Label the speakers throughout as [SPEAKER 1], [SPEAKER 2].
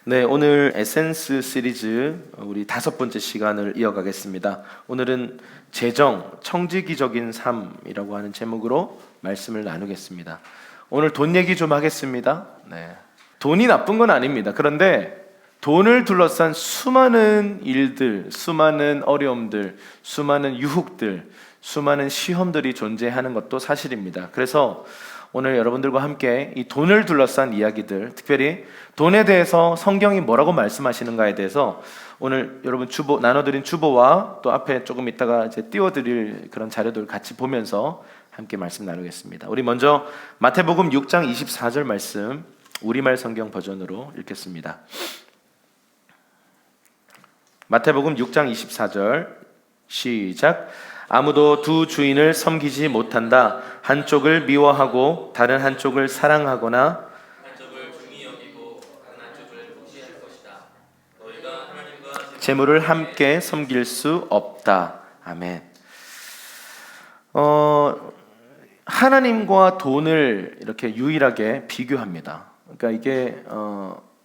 [SPEAKER 1] 네, 오늘 에센스 시리즈 우리 5번째 시간을 이어가겠습니다. 오늘은 재정, 청지기적인 삶이라고 하는 제목으로 말씀을 나누겠습니다. 오늘 돈 얘기 좀 하겠습니다. 네, 돈이 나쁜 건 아닙니다. 그런데 돈을 둘러싼 수많은 일들, 수많은 어려움들, 수많은 유혹들, 수많은 시험들이 존재하는 것도 사실입니다. 그래서 오늘 여러분들과 함께 이 돈을 둘러싼 이야기들, 특별히 돈에 대해서 성경이 뭐라고 말씀하시는가에 대해서 오늘 여러분 나눠드린 주보와 또 앞에 조금 있다가 이제 띄워드릴 그런 자료들 같이 보면서 함께 말씀 나누겠습니다. 우리 먼저 마태복음 6장 24절 말씀 우리말 성경 버전으로 읽겠습니다. 마태복음 6장 24절 시작. 아무도 두 주인을 섬기지 못한다. 한쪽을 미워하고 다른 한쪽을 사랑하거나
[SPEAKER 2] 한쪽을 중히 여기고 다른 한쪽을 무시할 것이다. 너희가 하나님과
[SPEAKER 1] 재물을 함께 섬길 수 없다. 아멘. 하나님과 돈을 이렇게 유일하게 비교합니다. 그러니까 이게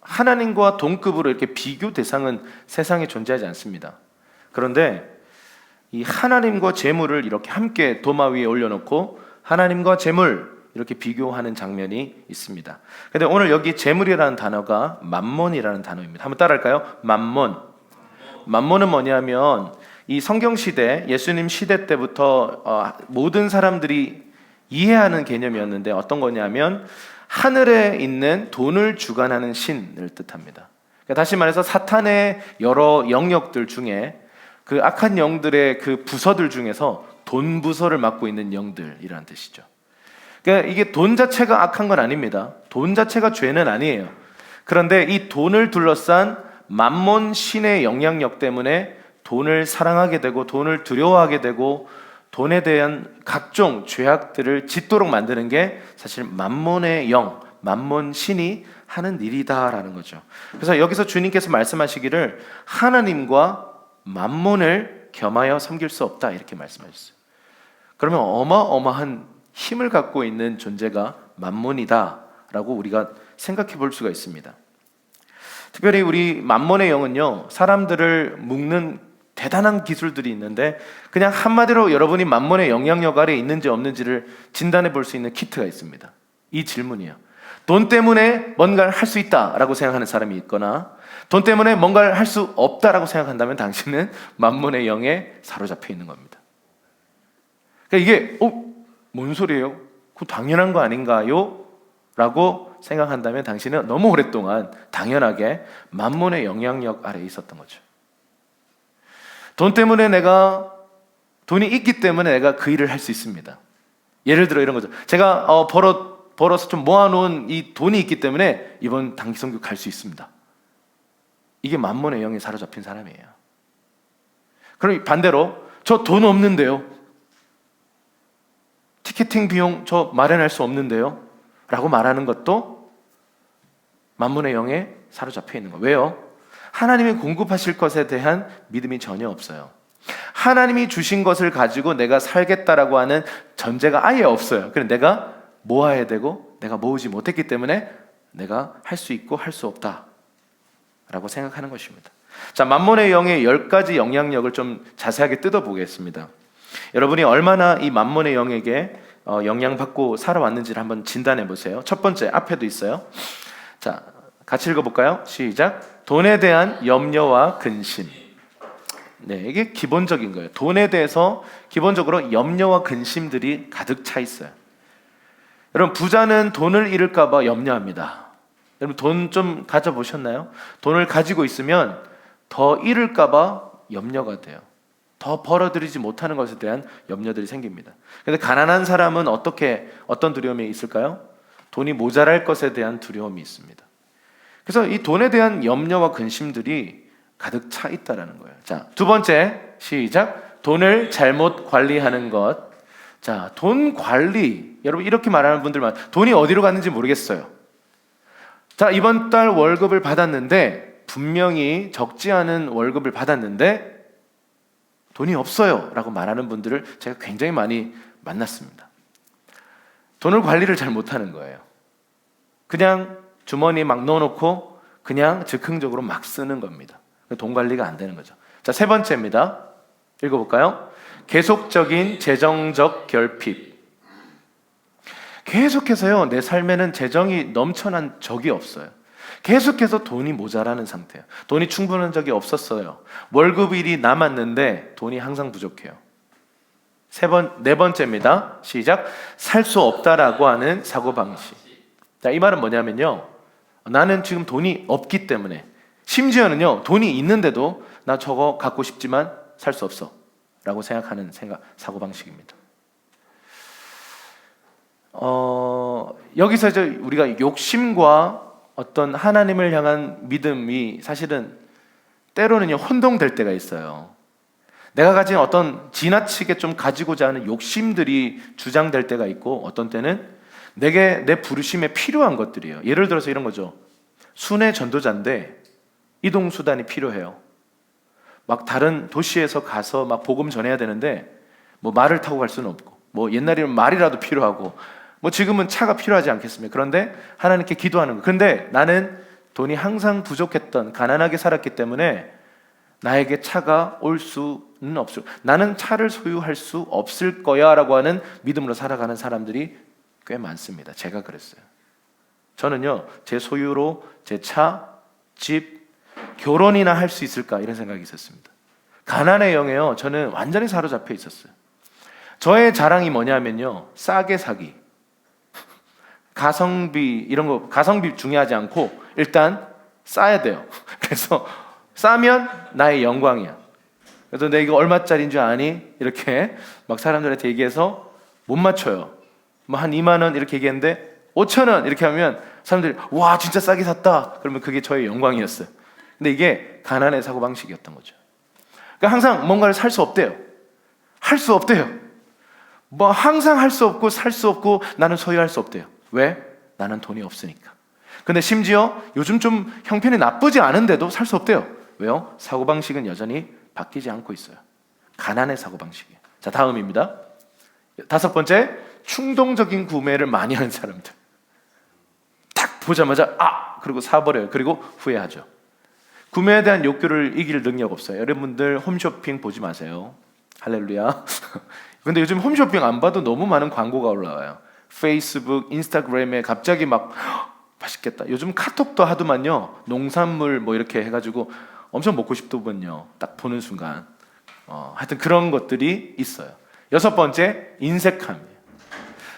[SPEAKER 1] 하나님과 동급으로 이렇게 비교 대상은 세상에 존재하지 않습니다. 그런데 이 하나님과 재물을 이렇게 함께 도마 위에 올려놓고 하나님과 재물 이렇게 비교하는 장면이 있습니다. 근데 오늘 여기 재물이라는 단어가 맘몬이라는 단어입니다. 한번 따라할까요? 맘몬. 맘몬은 뭐냐면 이 성경 시대, 예수님 시대 때부터 모든 사람들이 이해하는 개념이었는데 어떤 거냐면 하늘에 있는 돈을 주관하는 신을 뜻합니다. 그러니까 다시 말해서 사탄의 여러 영역들 중에 그 악한 영들의 그 부서들 중에서 돈 부서를 맡고 있는 영들이라는 뜻이죠. 그러니까 이게 돈 자체가 악한 건 아닙니다. 돈 자체가 죄는 아니에요. 그런데 이 돈을 둘러싼 맘몬 신의 영향력 때문에 돈을 사랑하게 되고 돈을 두려워하게 되고 돈에 대한 각종 죄악들을 짓도록 만드는 게 사실 맘몬의 영, 맘몬 신이 하는 일이다라는 거죠. 그래서 여기서 주님께서 말씀하시기를 하나님과 맘몬을 겸하여 섬길 수 없다 이렇게 말씀하셨어요. 그러면 어마어마한 힘을 갖고 있는 존재가 맘몬이다라고 우리가 생각해 볼 수가 있습니다. 특별히 우리 맘몬의 영은요, 사람들을 묶는 대단한 기술들이 있는데 그냥 한마디로 여러분이 맘몬의 영향력 아래에 있는지 없는지를 진단해 볼 수 있는 키트가 있습니다. 이 질문이에요. 돈 때문에 뭔가를 할 수 있다라고 생각하는 사람이 있거나 돈 때문에 뭔가를 할 수 없다라고 생각한다면 당신은 맘몬의 영에 사로잡혀 있는 겁니다. 그러니까 이게 뭔 소리예요? 그거 당연한 거 아닌가요? 라고 생각한다면 당신은 너무 오랫동안 당연하게 맘몬의 영향력 아래에 있었던 거죠. 돈 때문에 돈이 있기 때문에 내가 그 일을 할 수 있습니다. 예를 들어 이런 거죠. 제가 벌어서 좀 모아놓은 이 돈이 있기 때문에 이번 단기 선교 갈 수 있습니다. 이게 맘몬의 영에 사로잡힌 사람이에요. 그럼 반대로 저 돈 없는데요, 티켓팅 비용 저 마련할 수 없는데요 라고 말하는 것도 맘몬의 영에 사로잡혀 있는 거예요. 왜요? 하나님이 공급하실 것에 대한 믿음이 전혀 없어요. 하나님이 주신 것을 가지고 내가 살겠다라고 하는 전제가 아예 없어요. 그래서 내가 모아야 되고 내가 모으지 못했기 때문에 내가 할 수 있고 할 수 없다 라고 생각하는 것입니다. 자, 맘몬의 영의 10가지 영향력을 좀 자세하게 뜯어보겠습니다. 여러분이 얼마나 이 맘몬의 영에게 영향받고 살아왔는지를 한번 진단해 보세요. 첫 번째, 앞에도 있어요. 자, 같이 읽어볼까요? 시작. 돈에 대한 염려와 근심. 네, 이게 기본적인 거예요. 돈에 대해서 기본적으로 염려와 근심들이 가득 차 있어요. 여러분, 부자는 돈을 잃을까 봐 염려합니다. 여러분, 돈 좀 가져보셨나요? 돈을 가지고 있으면 더 잃을까 봐 염려가 돼요. 더 벌어들이지 못하는 것에 대한 염려들이 생깁니다. 그런데 가난한 사람은 어떤 두려움이 있을까요? 돈이 모자랄 것에 대한 두려움이 있습니다. 그래서 이 돈에 대한 염려와 근심들이 가득 차 있다라는 거예요. 자, 두 번째, 시작. 돈을 잘못 관리하는 것. 자, 돈 관리. 여러분, 이렇게 말하는 분들 많아요. 돈이 어디로 갔는지 모르겠어요. 자, 이번 달 월급을 받았는데 분명히 적지 않은 월급을 받았는데 돈이 없어요 라고 말하는 분들을 제가 굉장히 많이 만났습니다. 돈을 관리를 잘 못하는 거예요. 그냥 주머니에 막 넣어놓고 그냥 즉흥적으로 막 쓰는 겁니다. 돈 관리가 안 되는 거죠. 자, 세 번째입니다. 읽어볼까요? 계속적인 재정적 결핍. 계속해서요, 내 삶에는 재정이 넘쳐난 적이 없어요. 계속해서 돈이 모자라는 상태예요. 돈이 충분한 적이 없었어요. 월급일이 남았는데 돈이 항상 부족해요. 네 번째입니다. 시작. 살 수 없다라고 하는 사고방식. 자, 이 말은 뭐냐면요, 나는 지금 돈이 없기 때문에, 심지어는요, 돈이 있는데도 나 저거 갖고 싶지만 살 수 없어 라고 생각하는 사고방식입니다. 여기서 이제 우리가 욕심과 어떤 하나님을 향한 믿음이 사실은 때로는요, 혼동될 때가 있어요. 내가 가진 어떤 지나치게 좀 가지고자 하는 욕심들이 주장될 때가 있고, 어떤 때는 내게 내 부르심에 필요한 것들이에요. 예를 들어서 이런 거죠. 순회 전도자인데 이동수단이 필요해요. 막 다른 도시에서 가서 막 복음 전해야 되는데 뭐 말을 타고 갈 수는 없고, 뭐 옛날에는 말이라도 필요하고, 뭐 지금은 차가 필요하지 않겠습니까? 그런데 하나님께 기도하는 거. 그런데 나는 돈이 항상 부족했던, 가난하게 살았기 때문에 나에게 차가 올 수는 없을, 나는 차를 소유할 수 없을 거야 라고 하는 믿음으로 살아가는 사람들이 꽤 많습니다. 제가 그랬어요. 저는요, 제 소유로 제 차, 집, 결혼이나 할 수 있을까 이런 생각이 있었습니다. 가난의 영에요, 저는 완전히 사로잡혀 있었어요. 저의 자랑이 뭐냐면요, 싸게 사기, 가성비, 이런 거, 가성비 중요하지 않고 일단 싸야 돼요. 그래서 싸면 나의 영광이야. 그래서 내가 이거 얼마짜리인 줄 아니? 이렇게 막 사람들한테 얘기해서 못 맞춰요. 뭐 한 2만 원 이렇게 얘기했는데 5천 원 이렇게 하면 사람들이 와 진짜 싸게 샀다. 그러면 그게 저의 영광이었어요. 근데 이게 가난의 사고방식이었던 거죠. 그러니까 항상 뭔가를 살 수 없대요. 할 수 없대요. 뭐 항상 할 수 없고 살 수 없고 나는 소유할 수 없대요. 왜? 나는 돈이 없으니까. 근데 심지어 요즘 좀 형편이 나쁘지 않은데도 살 수 없대요. 왜요? 사고방식은 여전히 바뀌지 않고 있어요. 가난의 사고방식이에요. 자, 다음입니다. 5번째, 충동적인 구매를 많이 하는 사람들. 딱 보자마자 그리고 사버려요. 그리고 후회하죠. 구매에 대한 욕구를 이길 능력 없어요. 여러분들 홈쇼핑 보지 마세요. 할렐루야. 근데 요즘 홈쇼핑 안 봐도 너무 많은 광고가 올라와요. 페이스북, 인스타그램에 갑자기 막 맛있겠다. 요즘 카톡도 하더만요. 농산물 뭐 이렇게 해가지고 엄청 먹고 싶더군요. 딱 보는 순간. 하여튼 그런 것들이 있어요. 6번째, 인색함이에요.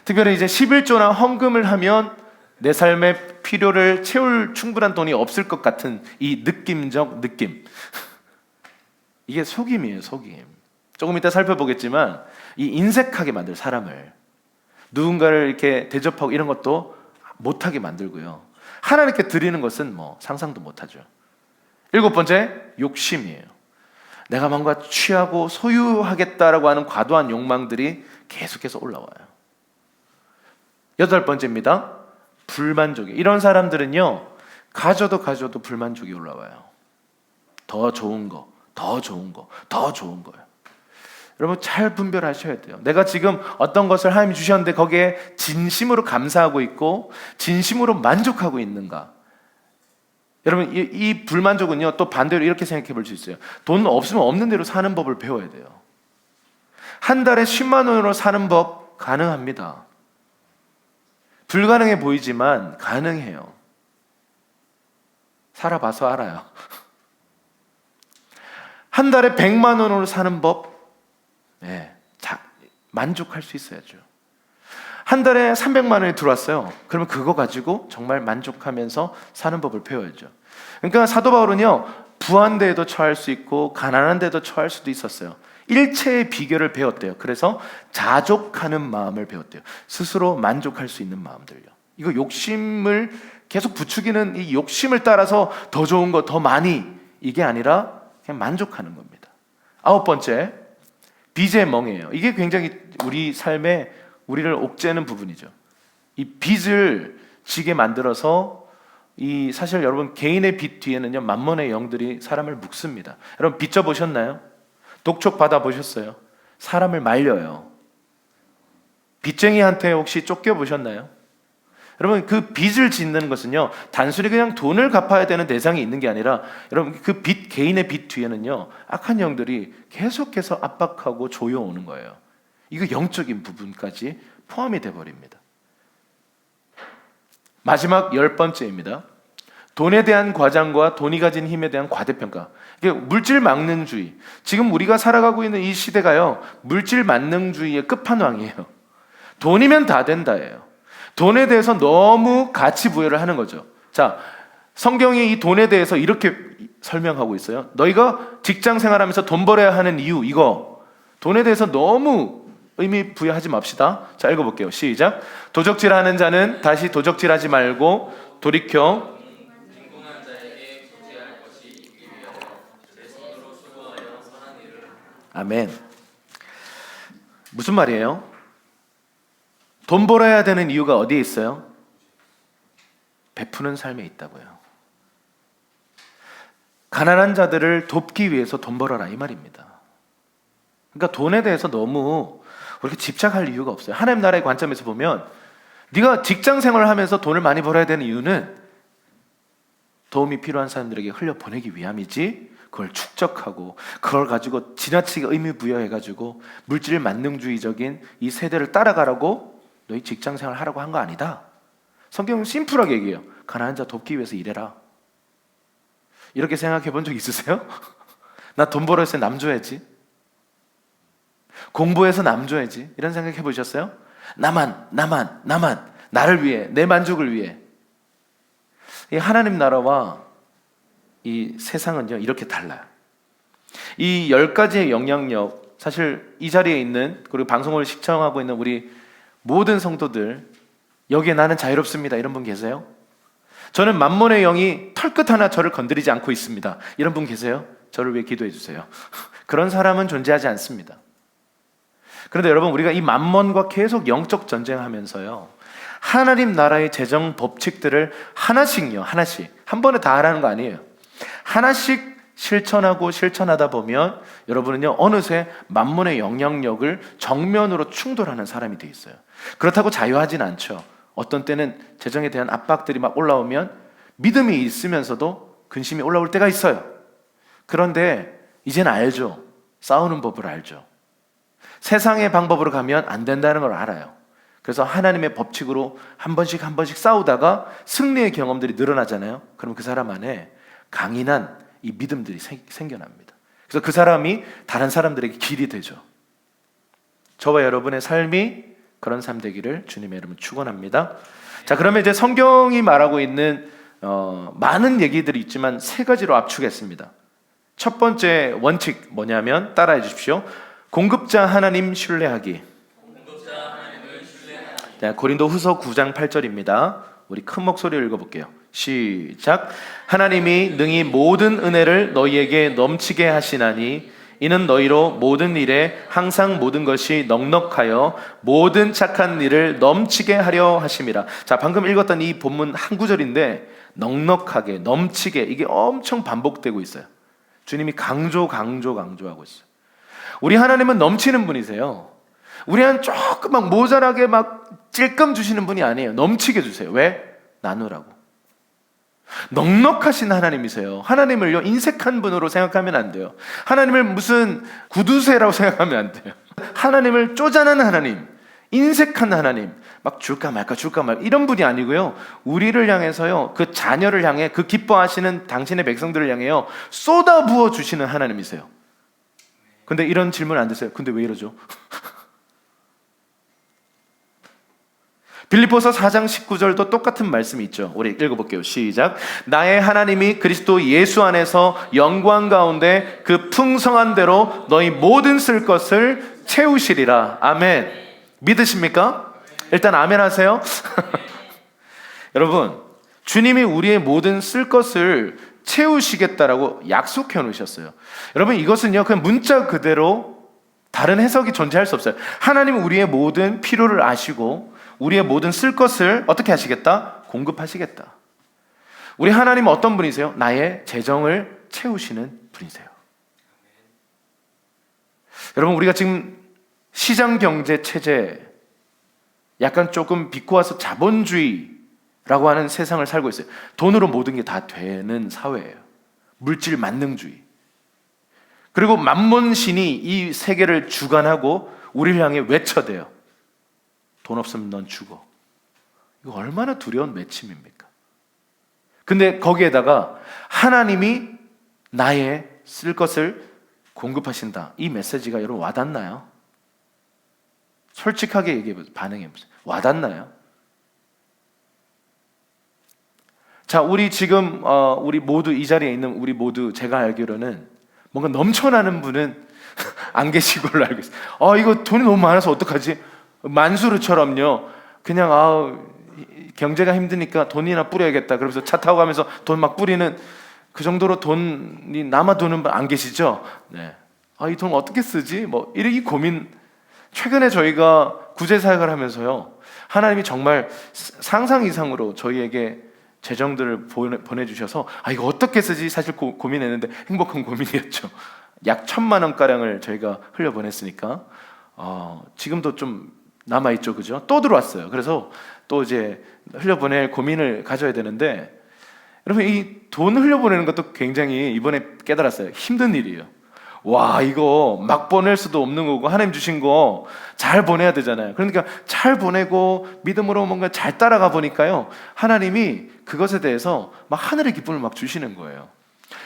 [SPEAKER 1] 특별히 이제 11조나 헌금을 하면 내 삶의 필요를 채울 충분한 돈이 없을 것 같은 이 느낌적 느낌. 이게 속임이에요, 속임. 조금 이따 살펴보겠지만 이 인색하게 만들 사람을, 누군가를 이렇게 대접하고 이런 것도 못하게 만들고요. 하나님께 드리는 것은 뭐 상상도 못하죠. 7번째, 욕심이에요. 내가 뭔가 취하고 소유하겠다라고 하는 과도한 욕망들이 계속해서 올라와요. 8번째입니다. 불만족이. 이런 사람들은요, 가져도 불만족이 올라와요. 더 좋은 거, 더 좋은 거, 더 좋은 거예요. 여러분 잘 분별하셔야 돼요. 내가 지금 어떤 것을 하나님이 주셨는데 거기에 진심으로 감사하고 있고 진심으로 만족하고 있는가. 여러분 이 불만족은요, 또 반대로 이렇게 생각해 볼 수 있어요. 돈 없으면 없는 대로 사는 법을 배워야 돼요. 한 달에 10만 원으로 사는 법 가능합니다. 불가능해 보이지만 가능해요. 살아봐서 알아요. 한 달에 100만 원으로 사는 법, 만족할 수 있어야죠. 한 달에 300만 원이 들어왔어요. 그러면 그거 가지고 정말 만족하면서 사는 법을 배워야죠. 그러니까 사도 바울은요, 부한 데에도 처할 수 있고 가난한 데도 처할 수도 있었어요. 일체의 비결을 배웠대요. 그래서 자족하는 마음을 배웠대요. 스스로 만족할 수 있는 마음들요. 이거 욕심을 계속 부추기는 이 욕심을 따라서 더 좋은 거, 더 많이, 이게 아니라 그냥 만족하는 겁니다. 9번째, 빚의 멍이에요. 이게 굉장히 우리 삶에 우리를 옥죄는 부분이죠. 이 빚을 지게 만들어서 이 사실 여러분 개인의 빚 뒤에는요, 만몬의 영들이 사람을 묶습니다. 여러분 빚져 보셨나요? 독촉 받아 보셨어요? 사람을 말려요. 빚쟁이한테 혹시 쫓겨 보셨나요? 여러분, 그 빚을 짓는 것은요, 단순히 그냥 돈을 갚아야 되는 대상이 있는 게 아니라, 여러분, 그 빚, 개인의 빚 뒤에는요, 악한 영들이 계속해서 압박하고 조여오는 거예요. 이거 영적인 부분까지 포함이 돼버립니다. 마지막 10번째입니다. 돈에 대한 과장과 돈이 가진 힘에 대한 과대평가. 이게 물질 만능주의. 지금 우리가 살아가고 있는 이 시대가요, 물질 만능주의의 끝판왕이에요. 돈이면 다 된다예요. 돈에 대해서 너무 가치 부여를 하는 거죠. 자, 성경이 이 돈에 대해서 이렇게 설명하고 있어요. 너희가 직장 생활하면서 돈 벌어야 하는 이유, 이거 돈에 대해서 너무 의미 부여하지 맙시다. 자, 읽어볼게요. 시작. 도적질하는 자는 다시 도적질하지 말고 돌이켜
[SPEAKER 2] 빈궁한 자에게 구제할 것이 있기 위하여 내 손으로 수고하여 선한 일을.
[SPEAKER 1] 아멘. 무슨 말이에요? 돈 벌어야 되는 이유가 어디에 있어요? 베푸는 삶에 있다고요. 가난한 자들을 돕기 위해서 돈 벌어라, 이 말입니다. 그러니까 돈에 대해서 너무 그렇게 집착할 이유가 없어요. 하나님 나라의 관점에서 보면 네가 직장 생활을 하면서 돈을 많이 벌어야 되는 이유는 도움이 필요한 사람들에게 흘려보내기 위함이지, 그걸 축적하고 그걸 가지고 지나치게 의미 부여해가지고 물질 만능주의적인 이 세대를 따라가라고 너희 직장 생활 하라고 한 거 아니다. 성경은 심플하게 얘기해요. 가난한 자 돕기 위해서 일해라. 이렇게 생각해 본 적 있으세요? 나 돈 벌어서 남 줘야지, 공부해서 남 줘야지, 이런 생각 해보셨어요? 나만 나를 위해, 내 만족을 위해. 이 하나님 나라와 이 세상은요, 이렇게 달라요. 이 10가지의 영향력, 사실 이 자리에 있는, 그리고 방송을 시청하고 있는 우리 모든 성도들, 여기에 나는 자유롭습니다, 이런 분 계세요? 저는 만몬의 영이 털끝 하나 저를 건드리지 않고 있습니다, 이런 분 계세요? 저를 위해 기도해 주세요. 그런 사람은 존재하지 않습니다. 그런데 여러분, 우리가 이 만몬과 계속 영적 전쟁하면서요, 하나님 나라의 재정 법칙들을 하나씩 한 번에 다 하라는 거 아니에요. 하나씩 실천하다 보면 여러분은요, 어느새 만몬의 영향력을 정면으로 충돌하는 사람이 돼 있어요. 그렇다고 자유하진 않죠. 어떤 때는 재정에 대한 압박들이 막 올라오면 믿음이 있으면서도 근심이 올라올 때가 있어요. 그런데 이제는 알죠. 싸우는 법을 알죠. 세상의 방법으로 가면 안 된다는 걸 알아요. 그래서 하나님의 법칙으로 한 번씩 싸우다가 승리의 경험들이 늘어나잖아요. 그럼 그 사람 안에 강인한 이 믿음들이 생겨납니다. 그래서 그 사람이 다른 사람들에게 길이 되죠. 저와 여러분의 삶이 그런 삶 되기를 주님의 이름으로 축원합니다. 자, 그러면 이제 성경이 말하고 있는 많은 얘기들이 있지만 3가지로 압축했습니다. 첫 번째 원칙 뭐냐면, 따라해 주십시오. 공급자 하나님 신뢰하기. 자, 고린도 후서 9장 8절입니다. 우리 큰 목소리로 읽어볼게요. 시작. 하나님이 능히 모든 은혜를 너희에게 넘치게 하시나니 이는 너희로 모든 일에 항상 모든 것이 넉넉하여 모든 착한 일을 넘치게 하려 하심이라. 자, 방금 읽었던 이 본문 한 구절인데 넉넉하게, 넘치게, 이게 엄청 반복되고 있어요. 주님이 강조하고 있어요. 우리 하나님은 넘치는 분이세요. 우리는 조금 막 모자라게 막 찔끔 주시는 분이 아니에요. 넘치게 주세요. 왜? 나누라고. 넉넉하신 하나님이세요. 하나님을요, 인색한 분으로 생각하면 안 돼요. 하나님을 무슨 구두쇠라고 생각하면 안 돼요. 하나님을 쪼잔한 하나님, 인색한 하나님, 막 줄까 말까 이런 분이 아니고요, 우리를 향해서요, 그 자녀를 향해, 그 기뻐하시는 당신의 백성들을 향해요, 쏟아부어 주시는 하나님이세요. 근데 이런 질문 안 드세요? 근데 왜 이러죠? 빌립보서 4장 19절도 똑같은 말씀이 있죠. 우리 읽어볼게요. 시작. 나의 하나님이 그리스도 예수 안에서 영광 가운데 그 풍성한 대로 너희 모든 쓸 것을 채우시리라. 아멘. 믿으십니까? 일단 아멘 하세요. 여러분, 주님이 우리의 모든 쓸 것을 채우시겠다라고 약속해 놓으셨어요. 여러분, 이것은요, 그냥 문자 그대로 다른 해석이 존재할 수 없어요. 하나님은 우리의 모든 필요를 아시고 우리의 모든 쓸 것을 어떻게 하시겠다? 공급하시겠다. 우리 하나님은 어떤 분이세요? 나의 재정을 채우시는 분이세요. 여러분, 우리가 지금 시장 경제 체제, 약간 조금 비꼬아서 자본주의 라고 하는 세상을 살고 있어요. 돈으로 모든 게 다 되는 사회예요. 물질 만능주의. 그리고 만몬신이 이 세계를 주관하고 우리를 향해 외쳐대요. 돈 없으면 넌 죽어. 이거 얼마나 두려운 외침입니까? 근데 거기에다가 하나님이 나의 쓸 것을 공급하신다. 이 메시지가 여러분 와닿나요? 솔직하게 얘기해보세요. 반응해보세요. 와닿나요? 자, 우리 지금 우리 모두 이 자리에 있는 우리 모두 제가 알기로는 뭔가 넘쳐나는 분은 안 계신 걸로 알고 있어요. 이거 돈이 너무 많아서 어떡하지? 만수르처럼요. 그냥 경제가 힘드니까 돈이나 뿌려야겠다. 그러면서 차 타고 가면서 돈 막 뿌리는 그 정도로 돈이 남아도는 분 안 계시죠? 네. 이 돈 어떻게 쓰지? 이 고민. 최근에 저희가 구제사역을 하면서요, 하나님이 정말 상상 이상으로 저희에게 재정들을 보내주셔서 이거 어떻게 쓰지? 사실 고민했는데 행복한 고민이었죠. 약 1,000만 원가량을 저희가 흘려보냈으니까 지금도 좀 남아있죠. 그죠? 또 들어왔어요. 그래서 또 이제 흘려보낼 고민을 가져야 되는데, 여러분 이 돈 흘려보내는 것도 굉장히 이번에 깨달았어요. 힘든 일이에요. 와, 이거 막 보낼 수도 없는 거고 하나님 주신 거 잘 보내야 되잖아요. 그러니까 잘 보내고 믿음으로 뭔가 잘 따라가 보니까요, 하나님이 그것에 대해서 막 하늘의 기쁨을 막 주시는 거예요.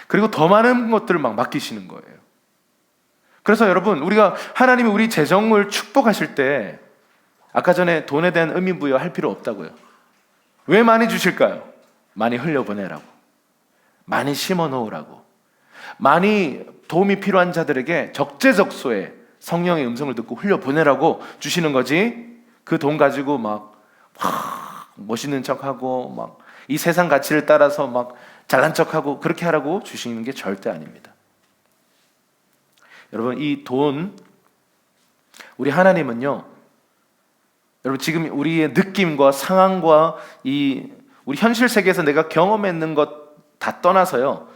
[SPEAKER 1] 그리고 더 많은 것들을 막 맡기시는 거예요. 그래서 여러분, 우리가 하나님이 우리 재정을 축복하실 때 아까 전에 돈에 대한 의미부여 할 필요 없다고요. 왜 많이 주실까요? 많이 흘려보내라고, 많이 심어 놓으라고, 많이 도움이 필요한 자들에게 적재적소에 성령의 음성을 듣고 흘려보내라고 주시는 거지, 그 돈 가지고 막 멋있는 척하고 막 이 세상 가치를 따라서 막 잘난 척하고 그렇게 하라고 주시는 게 절대 아닙니다. 여러분, 이 돈, 우리 하나님은요, 여러분 지금 우리의 느낌과 상황과 우리 현실 세계에서 내가 경험했는 것 다 떠나서요,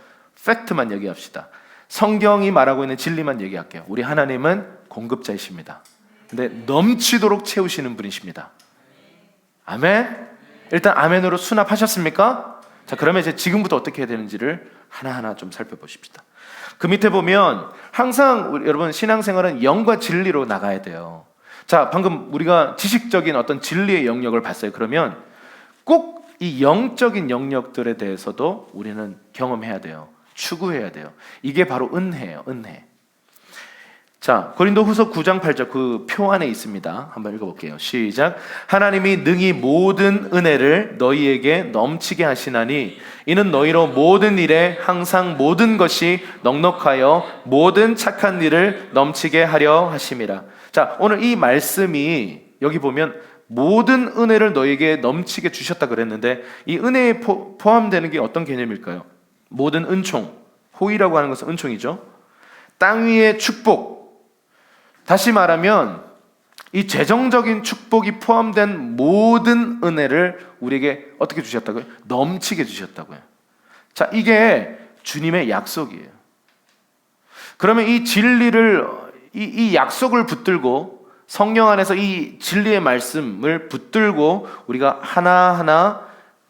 [SPEAKER 1] 팩트만 얘기합시다. 성경이 말하고 있는 진리만 얘기할게요. 우리 하나님은 공급자이십니다. 근데 넘치도록 채우시는 분이십니다. 아멘? 일단 아멘으로 수납하셨습니까? 자, 그러면 이제 지금부터 어떻게 해야 되는지를 하나하나 좀 살펴보십시다. 그 밑에 보면 항상 여러분 신앙생활은 영과 진리로 나가야 돼요. 자, 방금 우리가 지식적인 어떤 진리의 영역을 봤어요. 그러면 꼭 이 영적인 영역들에 대해서도 우리는 경험해야 돼요. 추구해야 돼요. 이게 바로 은혜예요. 은혜. 자, 고린도후서 9장 8절 그 표 안에 있습니다. 한번 읽어볼게요. 시작. 하나님이 능히 모든 은혜를 너희에게 넘치게 하시나니 이는 너희로 모든 일에 항상 모든 것이 넉넉하여 모든 착한 일을 넘치게 하려 하심이라. 자, 오늘 이 말씀이 여기 보면 모든 은혜를 너희에게 넘치게 주셨다 그랬는데, 이 은혜에 포함되는 게 어떤 개념일까요? 모든 은총, 호의라고 하는 것은 은총이죠. 땅 위의 축복, 다시 말하면 이 재정적인 축복이 포함된 모든 은혜를 우리에게 어떻게 주셨다고요? 넘치게 주셨다고요. 자, 이게 주님의 약속이에요. 그러면 이 진리를, 이 약속을 붙들고 성령 안에서 이 진리의 말씀을 붙들고 우리가 하나하나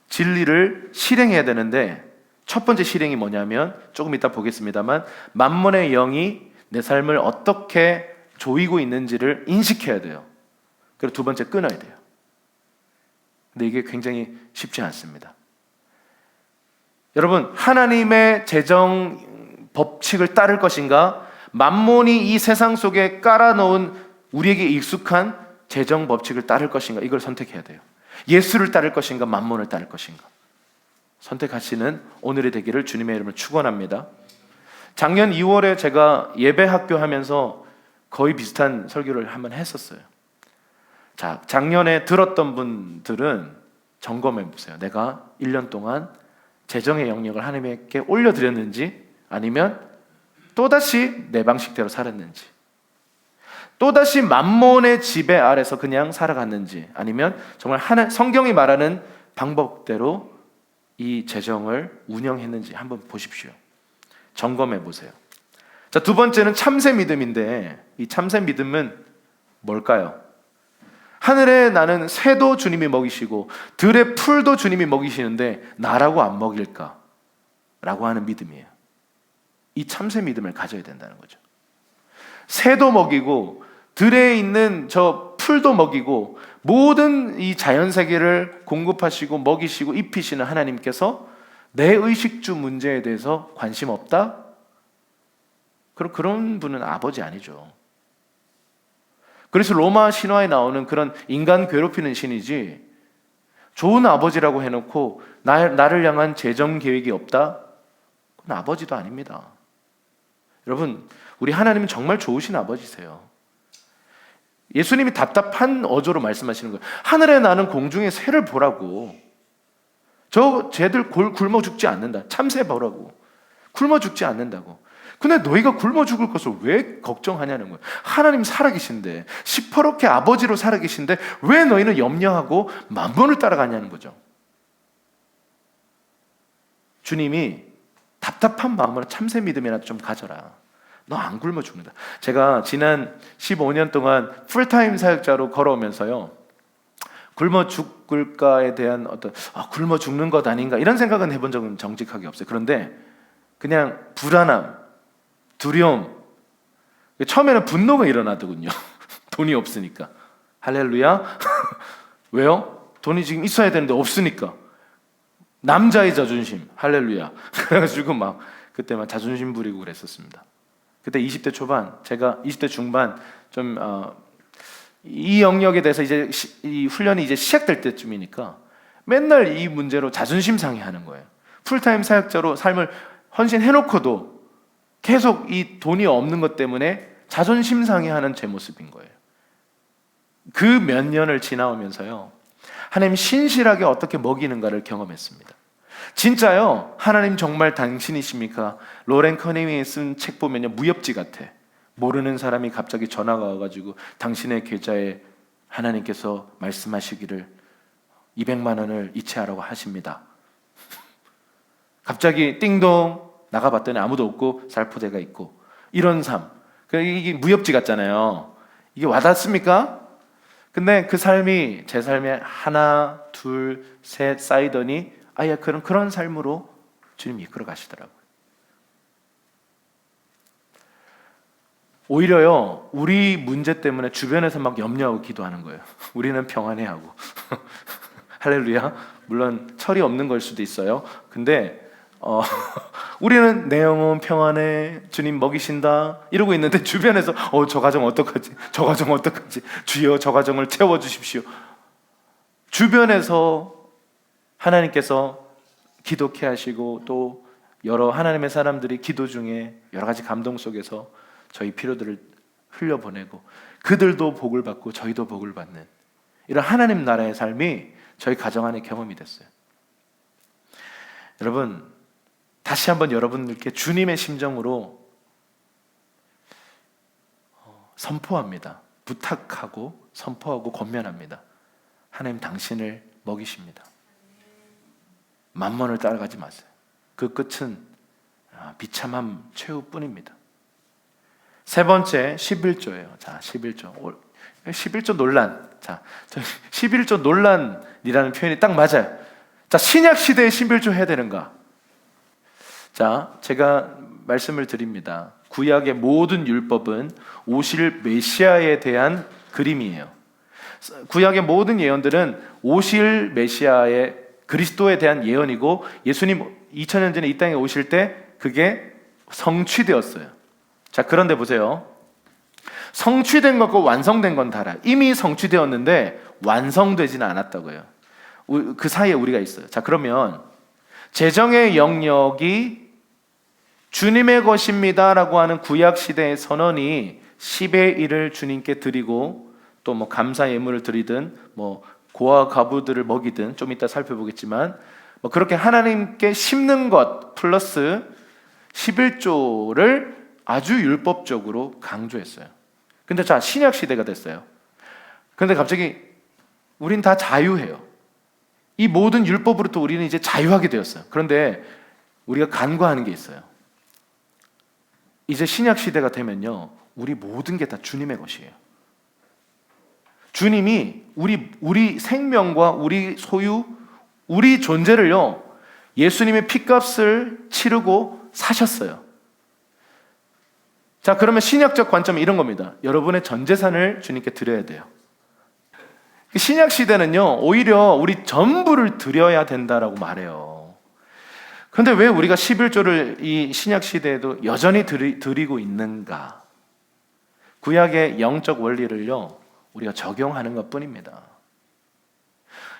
[SPEAKER 1] 진리를 실행해야 되는데, 첫 번째 실행이 뭐냐면 조금 이따 보겠습니다만 만몬의 영이 내 삶을 어떻게 조이고 있는지를 인식해야 돼요. 그리고 두 번째, 끊어야 돼요. 근데 이게 굉장히 쉽지 않습니다. 여러분, 하나님의 재정 법칙을 따를 것인가, 만몬이 이 세상 속에 깔아놓은 우리에게 익숙한 재정 법칙을 따를 것인가, 이걸 선택해야 돼요. 예수를 따를 것인가, 만몬을 따를 것인가. 선택하시는 오늘의 되기를 주님의 이름으로 축원합니다. 작년 2월에 제가 예배 학교 하면서 거의 비슷한 설교를 한번 했었어요. 자, 작년에 들었던 분들은 점검해 보세요. 내가 1년 동안 재정의 영역을 하나님께 올려드렸는지, 아니면 또다시 내 방식대로 살았는지, 또다시 만몬의 지배 아래서 그냥 살아갔는지, 아니면 정말 성경이 말하는 방법대로 이 재정을 운영했는지 한번 보십시오. 점검해 보세요. 자, 두 번째는 참새 믿음인데, 이 참새 믿음은 뭘까요? 하늘에 나는 새도 주님이 먹이시고 들의 풀도 주님이 먹이시는데 나라고 안 먹일까? 라고 하는 믿음이에요. 이 참새 믿음을 가져야 된다는 거죠. 새도 먹이고 들에 있는 저 풀도 먹이고 모든 이 자연세계를 공급하시고 먹이시고 입히시는 하나님께서 내 의식주 문제에 대해서 관심 없다? 그런 분은 아버지 아니죠. 그래서 로마 신화에 나오는 그런 인간 괴롭히는 신이지, 좋은 아버지라고 해놓고 나를 향한 재정 계획이 없다? 그건 아버지도 아닙니다. 여러분, 우리 하나님은 정말 좋으신 아버지세요. 예수님이 답답한 어조로 말씀하시는 거예요. 하늘에 나는 공중의 새를 보라고. 쟤들 굶어 죽지 않는다. 참새 보라고. 굶어 죽지 않는다고. 근데 너희가 굶어 죽을 것을 왜 걱정하냐는 거예요. 하나님 살아계신데, 시퍼렇게 아버지로 살아계신데 왜 너희는 염려하고 만몬을 따라가냐는 거죠. 주님이 답답한 마음으로 참새 믿음이나 좀 가져라. 너 안 굶어 죽는다. 제가 지난 15년 동안 풀타임 사역자로 걸어오면서요, 굶어 죽을까에 대한 어떤 굶어 죽는 것 아닌가 이런 생각은 해본 적은 정직하게 없어요. 그런데 그냥 불안함, 두려움, 처음에는 분노가 일어나더군요. 돈이 없으니까. 할렐루야. 왜요? 돈이 지금 있어야 되는데 없으니까. 남자의 자존심. 할렐루야. 그래가지고 막 그때 막 자존심 부리고 그랬었습니다. 그때 20대 초반, 제가 20대 중반 좀 이 영역에 대해서 이제 이 훈련이 이제 시작될 때쯤이니까 맨날 이 문제로 자존심 상해하는 거예요. 풀타임 사역자로 삶을 헌신해놓고도 계속 이 돈이 없는 것 때문에 자존심 상해하는 제 모습인 거예요. 그 몇 년을 지나오면서요, 하나님 신실하게 어떻게 먹이는가를 경험했습니다. 진짜요, 하나님 정말 당신이십니까? 로렌 커닝이 쓴 책 보면요, 무협지 같아. 모르는 사람이 갑자기 전화가 와가지고 당신의 계좌에 하나님께서 말씀하시기를 200만 원을 이체하라고 하십니다. 갑자기 띵동 나가봤더니 아무도 없고 살포대가 있고, 이런 삶. 이게 무협지 같잖아요. 이게 와닿습니까? 근데 그 삶이 제 삶에 하나, 둘, 셋 쌓이더니 아예 그런 삶으로 주님이 이끌어 가시더라고요. 오히려요, 우리 문제 때문에 주변에서 막 염려하고 기도하는 거예요. 우리는 평안해하고. 할렐루야. 물론 철이 없는 걸 수도 있어요. 근데 우리는 내 영혼 평안해, 주님 먹이신다 이러고 있는데 주변에서 저 가정 어떡하지? 저 가정 어떡하지? 주여 저 가정을 채워주십시오. 주변에서 하나님께서 기도케 하시고 또 여러 하나님의 사람들이 기도 중에 여러 가지 감동 속에서 저희 필요들을 흘려보내고 그들도 복을 받고 저희도 복을 받는 이런 하나님 나라의 삶이 저희 가정 안에 경험이 됐어요. 여러분, 다시 한번 여러분들께 주님의 심정으로 선포합니다. 부탁하고 선포하고 권면합니다. 하나님 당신을 먹이십니다. 만몬을 따라가지 마세요. 그 끝은 비참함 최후뿐입니다. 세 번째 11조예요. 자, 11조. 11조 논란. 자, 11조 논란이라는 표현이 딱 맞아요. 자, 신약 시대에 11조 해야 되는가? 자, 제가 말씀을 드립니다. 구약의 모든 율법은 오실 메시아에 대한 그림이에요. 구약의 모든 예언들은 오실 메시아의 그리스도에 대한 예언이고 예수님 2000년 전에 이 땅에 오실 때 그게 성취되었어요. 자, 그런데 보세요. 성취된 것과 완성된 건 달라요. 이미 성취되었는데 완성되지는 않았다고요. 그 사이에 우리가 있어요. 자, 그러면 재정의 영역이 주님의 것입니다 라고 하는 구약시대의 선언이 10의 1을 주님께 드리고 또 뭐 감사 예물을 드리든 뭐 고아 과부들을 먹이든 좀 이따 살펴보겠지만 뭐 그렇게 하나님께 심는 것 플러스 11조를 아주 율법적으로 강조했어요. 근데 자, 신약 시대가 됐어요. 근데 갑자기 우린 다 자유해요. 이 모든 율법으로부터 우리는 이제 자유하게 되었어요. 그런데 우리가 간과하는 게 있어요. 이제 신약 시대가 되면요, 우리 모든 게 다 주님의 것이에요. 주님이 우리 생명과 우리 소유, 우리 존재를요, 예수님의 피값을 치르고 사셨어요. 자, 그러면 신약적 관점은 이런 겁니다. 여러분의 전 재산을 주님께 드려야 돼요. 신약 시대는요, 오히려 우리 전부를 드려야 된다라고 말해요. 그런데 왜 우리가 11조를 이 신약 시대에도 여전히 드리고 있는가? 구약의 영적 원리를요, 우리가 적용하는 것 뿐입니다.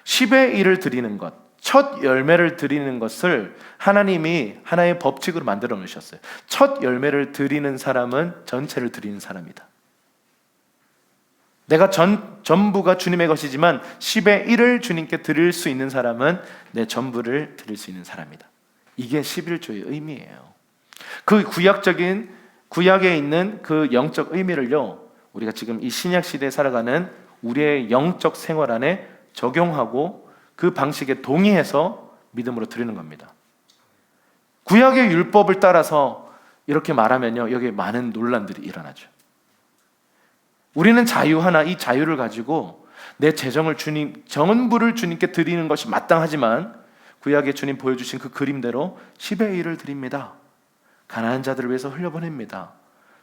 [SPEAKER 1] 10의 1을 드리는 것, 첫 열매를 드리는 것을 하나님이 하나의 법칙으로 만들어 놓으셨어요. 첫 열매를 드리는 사람은 전체를 드리는 사람이다. 내가 전부가 주님의 것이지만 10의 1을 주님께 드릴 수 있는 사람은 내 전부를 드릴 수 있는 사람이다. 이게 11조의 의미예요. 그 구약에 있는 그 영적 의미를요, 우리가 지금 이 신약 시대에 살아가는 우리의 영적 생활 안에 적용하고 그 방식에 동의해서 믿음으로 드리는 겁니다. 구약의 율법을 따라서 이렇게 말하면요, 여기에 많은 논란들이 일어나죠. 우리는 자유 하나, 이 자유를 가지고 내 재정을 전부를 주님께 드리는 것이 마땅하지만 구약에 주님 보여주신 그 그림대로 10의 1을 드립니다. 가난한 자들을 위해서 흘려보냅니다.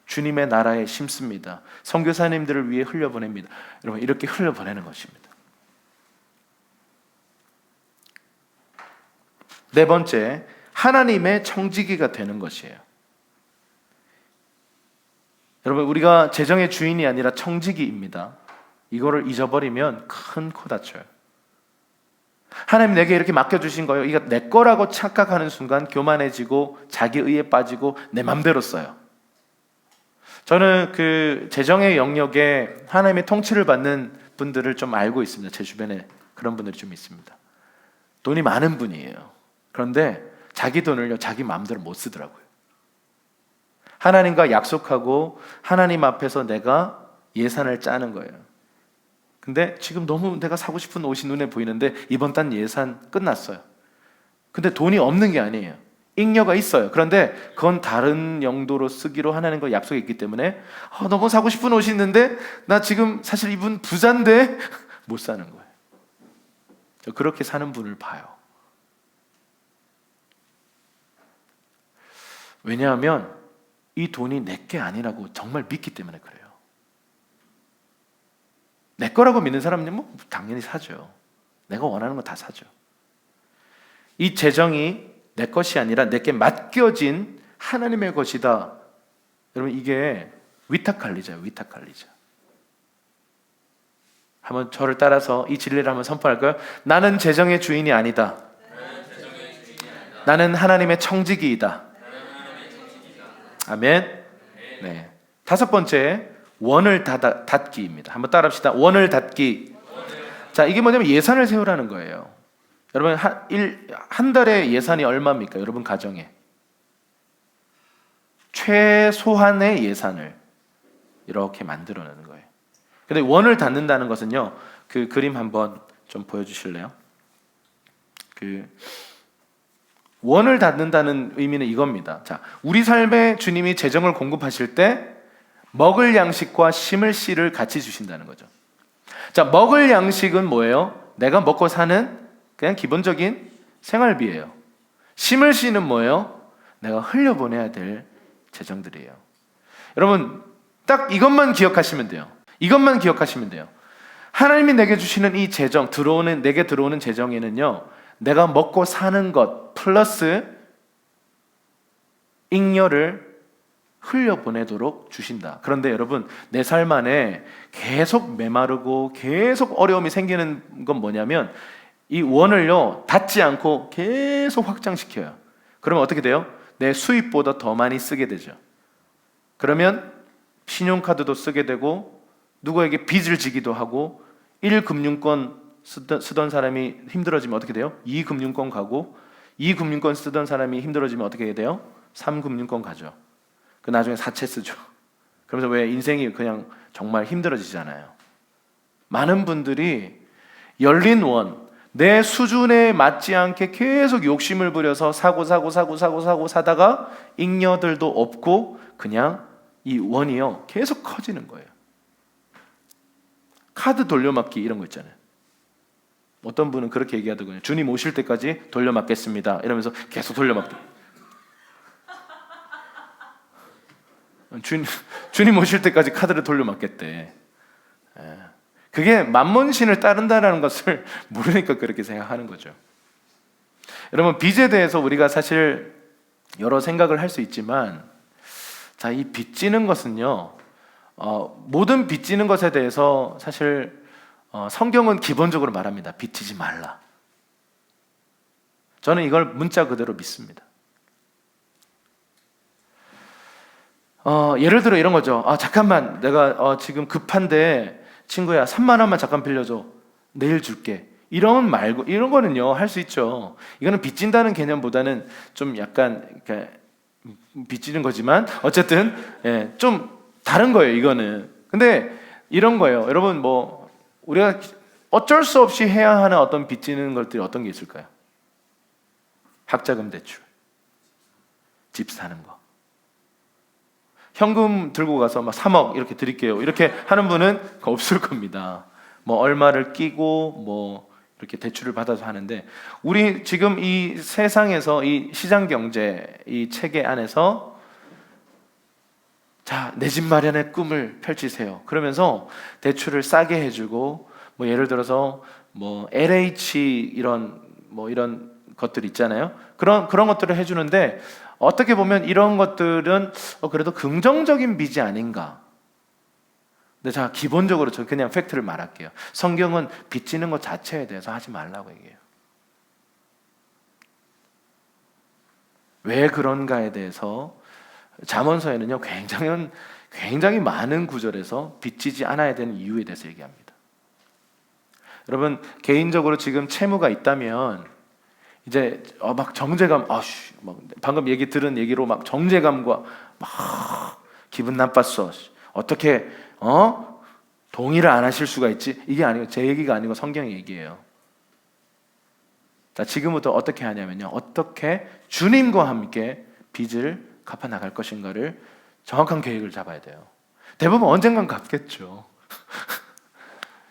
[SPEAKER 1] 주님의 나라에 심습니다. 선교사님들을 위해 흘려보냅니다. 여러분, 이렇게 흘려보내는 것입니다. 네 번째, 하나님의 청지기가 되는 것이에요. 여러분, 우리가 재정의 주인이 아니라 청지기입니다. 이거를 잊어버리면 큰 코 다쳐요. 하나님 내게 이렇게 맡겨주신 거예요. 이거 내 거라고 착각하는 순간 교만해지고 자기 의에 빠지고 내 맘대로 써요. 저는 그 재정의 영역에 하나님의 통치를 받는 분들을 좀 알고 있습니다. 제 주변에 그런 분들이 좀 있습니다. 돈이 많은 분이에요. 그런데 자기 돈을요, 자기 마음대로 못 쓰더라고요. 하나님과 약속하고 하나님 앞에서 내가 예산을 짜는 거예요. 근데 지금 너무 내가 사고 싶은 옷이 눈에 보이는데 이번 달 예산 끝났어요. 근데 돈이 없는 게 아니에요. 잉여가 있어요. 그런데 그건 다른 용도로 쓰기로 하나님과 약속이 있기 때문에 너무 사고 싶은 옷이 있는데 나 지금 사실 이분 부자인데 못 사는 거예요. 저 그렇게 사는 분을 봐요. 왜냐하면 이 돈이 내 게 아니라고 정말 믿기 때문에 그래요. 내 거라고 믿는 사람은 뭐 당연히 사죠. 내가 원하는 거 다 사죠. 이 재정이 내 것이 아니라 내게 맡겨진 하나님의 것이다. 여러분, 이게 위탁관리자예요. 위탁관리자. 한번 저를 따라서 이 진리를 한번 선포할까요? 나는 재정의 주인이 아니다. 나는 하나님의 청지기이다. 아멘. 네. 다섯 번째, 원을 닫기입니다. 한번 따라합시다. 원을 닫기. 자, 이게 뭐냐면 예산을 세우라는 거예요. 여러분, 한 달에 예산이 얼마입니까? 여러분 가정에 최소한의 예산을 이렇게 만들어내는 거예요. 근데 원을 닫는다는 것은요, 그 그림 한번 좀 보여주실래요? 그 원을 닫는다는 의미는 이겁니다. 자, 우리 삶에 주님이 재정을 공급하실 때 먹을 양식과 심을 씨를 같이 주신다는 거죠. 자, 먹을 양식은 뭐예요? 내가 먹고 사는 그냥 기본적인 생활비예요. 심을 씨는 뭐예요? 내가 흘려보내야 될 재정들이에요. 여러분, 딱 이것만 기억하시면 돼요. 이것만 기억하시면 돼요. 하나님이 내게 주시는 이 재정, 내게 들어오는 재정에는요, 내가 먹고 사는 것 플러스 잉여를 흘려보내도록 주신다. 그런데 여러분, 내 삶 안에 계속 메마르고 계속 어려움이 생기는 건 뭐냐면 이 원을요, 닫지 않고 계속 확장시켜요. 그러면 어떻게 돼요? 내 수입보다 더 많이 쓰게 되죠. 그러면 신용카드도 쓰게 되고 누구에게 빚을 지기도 하고 1금융권 쓰던 사람이 힘들어지면 어떻게 돼요? 2금융권 가고 2금융권 쓰던 사람이 힘들어지면 어떻게 돼요? 3금융권 가죠. 그 나중에 사채 쓰죠. 그러면서 왜 인생이 그냥 정말 힘들어지잖아요. 많은 분들이 열린 원, 내 수준에 맞지 않게 계속 욕심을 부려서 사다가 잉여들도 없고 그냥 이 원이요, 계속 커지는 거예요. 카드 돌려막기 이런 거 있잖아요. 어떤 분은 그렇게 얘기하더군요. 주님 오실 때까지 돌려막겠습니다 이러면서 계속 돌려막기. 주님 오실 때까지 카드를 돌려막겠대. 그게 만몬신을 따른다는 것을 모르니까 그렇게 생각하는 거죠. 여러분, 빚에 대해서 우리가 사실 여러 생각을 할 수 있지만, 자, 이 빚지는 것은요, 모든 빚지는 것에 대해서 사실 성경은 기본적으로 말합니다. 빚지지 말라. 저는 이걸 문자 그대로 믿습니다. 예를 들어 이런 거죠. 잠깐만, 내가 지금 급한데 친구야 3만 원만 잠깐 빌려줘. 내일 줄게. 이런 거는요 할 수 있죠. 이거는 빚진다는 개념보다는 좀 약간 빚지는 거지만 어쨌든 좀 다른 거예요. 이거는. 근데 이런 거예요. 여러분, 뭐 우리가 어쩔 수 없이 해야 하는 어떤 빚지는 것들이 어떤 게 있을까요? 학자금 대출, 집 사는 거. 현금 들고 가서 막 3억 이렇게 드릴게요. 이렇게 하는 분은 없을 겁니다. 뭐 얼마를 끼고 뭐 이렇게 대출을 받아서 하는데, 우리 지금 이 세상에서 이 시장 경제 이 체계 안에서 자, 내 집 마련의 꿈을 펼치세요. 그러면서 대출을 싸게 해주고, 뭐 예를 들어서 뭐 LH 이런 것들 있잖아요. 그런 것들을 해주는데, 어떻게 보면 이런 것들은 그래도 긍정적인 빚이 아닌가. 근데 자, 기본적으로 저 그냥 팩트를 말할게요. 성경은 빚지는 것 자체에 대해서 하지 말라고 얘기해요. 왜 그런가에 대해서 잠언서에는요 굉장히 많은 구절에서 빚지지 않아야 되는 이유에 대해서 얘기합니다. 여러분, 개인적으로 지금 채무가 있다면 이제 막 정죄감, 막 방금 들은 얘기로 막 정죄감과 막 기분 나빴어. 어떻게 동의를 안 하실 수가 있지? 이게 아니고, 제 얘기가 아니고 성경 얘기예요. 자, 지금부터 어떻게 하냐면요, 어떻게 주님과 함께 빚을 갚아 나갈 것인가를 정확한 계획을 잡아야 돼요. 대부분 언젠간 갚겠죠.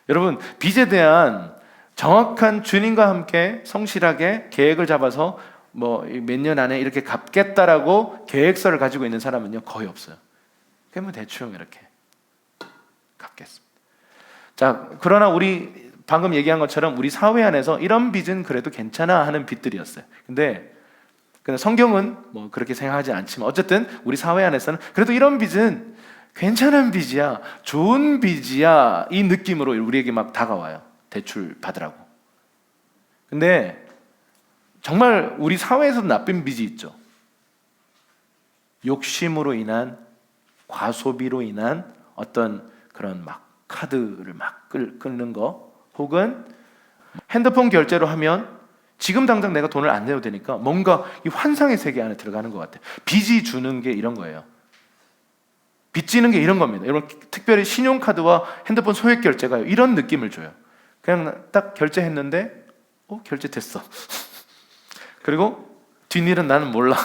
[SPEAKER 1] 여러분, 빚에 대한 정확한 주님과 함께 성실하게 계획을 잡아서 뭐 몇 년 안에 이렇게 갚겠다라고 계획서를 가지고 있는 사람은요 거의 없어요. 그냥 뭐 대충 이렇게 갚겠습니다. 자, 그러나 우리 방금 얘기한 것처럼 우리 사회 안에서 이런 빚은 그래도 괜찮아 하는 빚들이었어요. 근데 성경은 뭐 그렇게 생각하지 않지만 어쨌든 우리 사회 안에서는 그래도 이런 빚은 괜찮은 빚이야, 좋은 빚이야, 이 느낌으로 우리에게 막 다가와요. 대출 받으라고. 근데 정말 우리 사회에서 나쁜 빚이 있죠. 욕심으로 인한, 과소비로 인한 어떤 그런 막 카드를 막 끊는 거, 혹은 핸드폰 결제로 하면 지금 당장 내가 돈을 안 내도 되니까 뭔가 이 환상의 세계 안에 들어가는 것 같아요. 빚이 주는 게 이런 거예요. 빚지는 게 이런 겁니다. 여러분, 특별히 신용카드와 핸드폰 소액 결제가 이런 느낌을 줘요. 그냥 딱 결제했는데 결제됐어. 그리고 뒷일은 나는 몰라.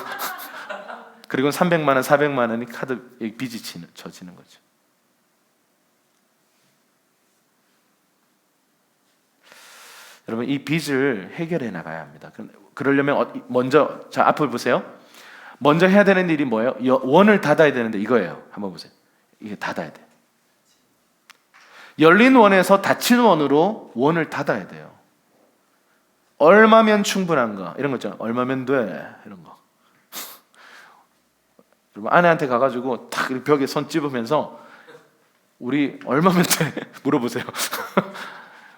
[SPEAKER 1] 그리고 300만 원, 400만 원이 카드 빚이 져지는 거죠. 여러분, 이 빚을 해결해 나가야 합니다. 그러려면 먼저, 자, 앞을 보세요. 먼저 해야 되는 일이 뭐예요? 원을 닫아야 되는데 이거예요. 한번 보세요. 이게 닫아야 돼. 열린 원에서 닫힌 원으로 원을 닫아야 돼요. 얼마면 충분한가? 이런 거 있잖아요. 얼마면 돼? 이런 거. 여러분, 아내한테 가가지고 탁 벽에 손 찝으면서 우리 얼마면 돼? 물어보세요.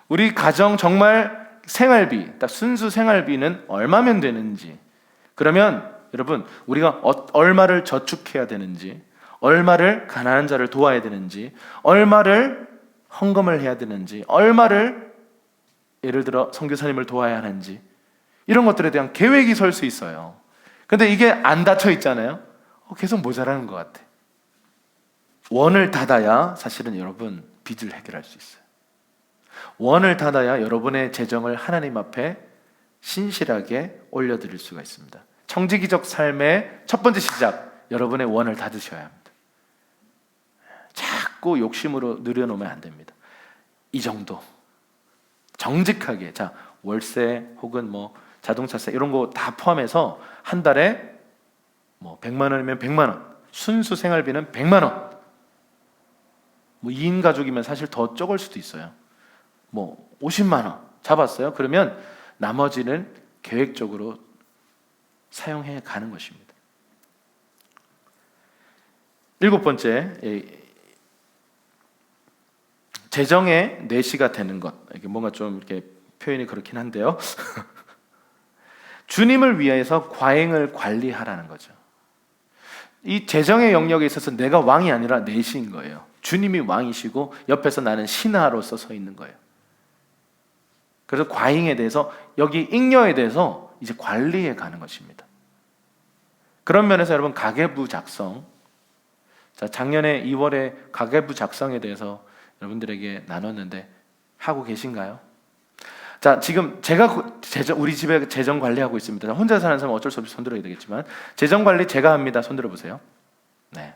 [SPEAKER 1] 우리 가정 정말 생활비, 딱 순수 생활비는 얼마면 되는지. 그러면 여러분, 우리가 얼마를 저축해야 되는지, 얼마를 가난한 자를 도와야 되는지, 얼마를 헌금을 해야 되는지, 얼마를 예를 들어 선교사님을 도와야 하는지, 이런 것들에 대한 계획이 설 수 있어요. 근데 이게 안 닫혀 있잖아요. 계속 모자라는 것 같아. 원을 닫아야 사실은 여러분 빚을 해결할 수 있어요. 원을 닫아야 여러분의 재정을 하나님 앞에 신실하게 올려드릴 수가 있습니다. 청지기적 삶의 첫 번째 시작, 여러분의 원을 닫으셔야 합니다. 자꾸 욕심으로 늘여놓으면 안 됩니다. 이 정도 정직하게, 자 월세 혹은 뭐 자동차세 이런 거 다 포함해서 한 달에 뭐 100만 원이면 100만 원, 순수 생활비는 100만 원. 뭐 2인 가족이면 사실 더 적을 수도 있어요. 뭐 50만 원 잡았어요. 그러면 나머지는 계획적으로 사용해 가는 것입니다. 7번째, 재정의 내시가 되는 것. 이게 뭔가 좀 이렇게 표현이 그렇긴 한데요. 주님을 위해서 과잉을 관리하라는 거죠. 이 재정의 영역에 있어서 내가 왕이 아니라 내시인 거예요. 주님이 왕이시고 옆에서 나는 신하로서 서 있는 거예요. 그래서 과잉에 대해서, 여기 잉여에 대해서 이제 관리해 가는 것입니다. 그런 면에서 여러분, 가계부 작성, 자 작년에 2월에 가계부 작성에 대해서 여러분들에게 나눴는데 하고 계신가요? 자 지금 제가 우리 집에 재정 관리하고 있습니다. 혼자 사는 사람은 어쩔 수 없이 손들어야 되겠지만 재정 관리 제가 합니다. 손들어 보세요. 네.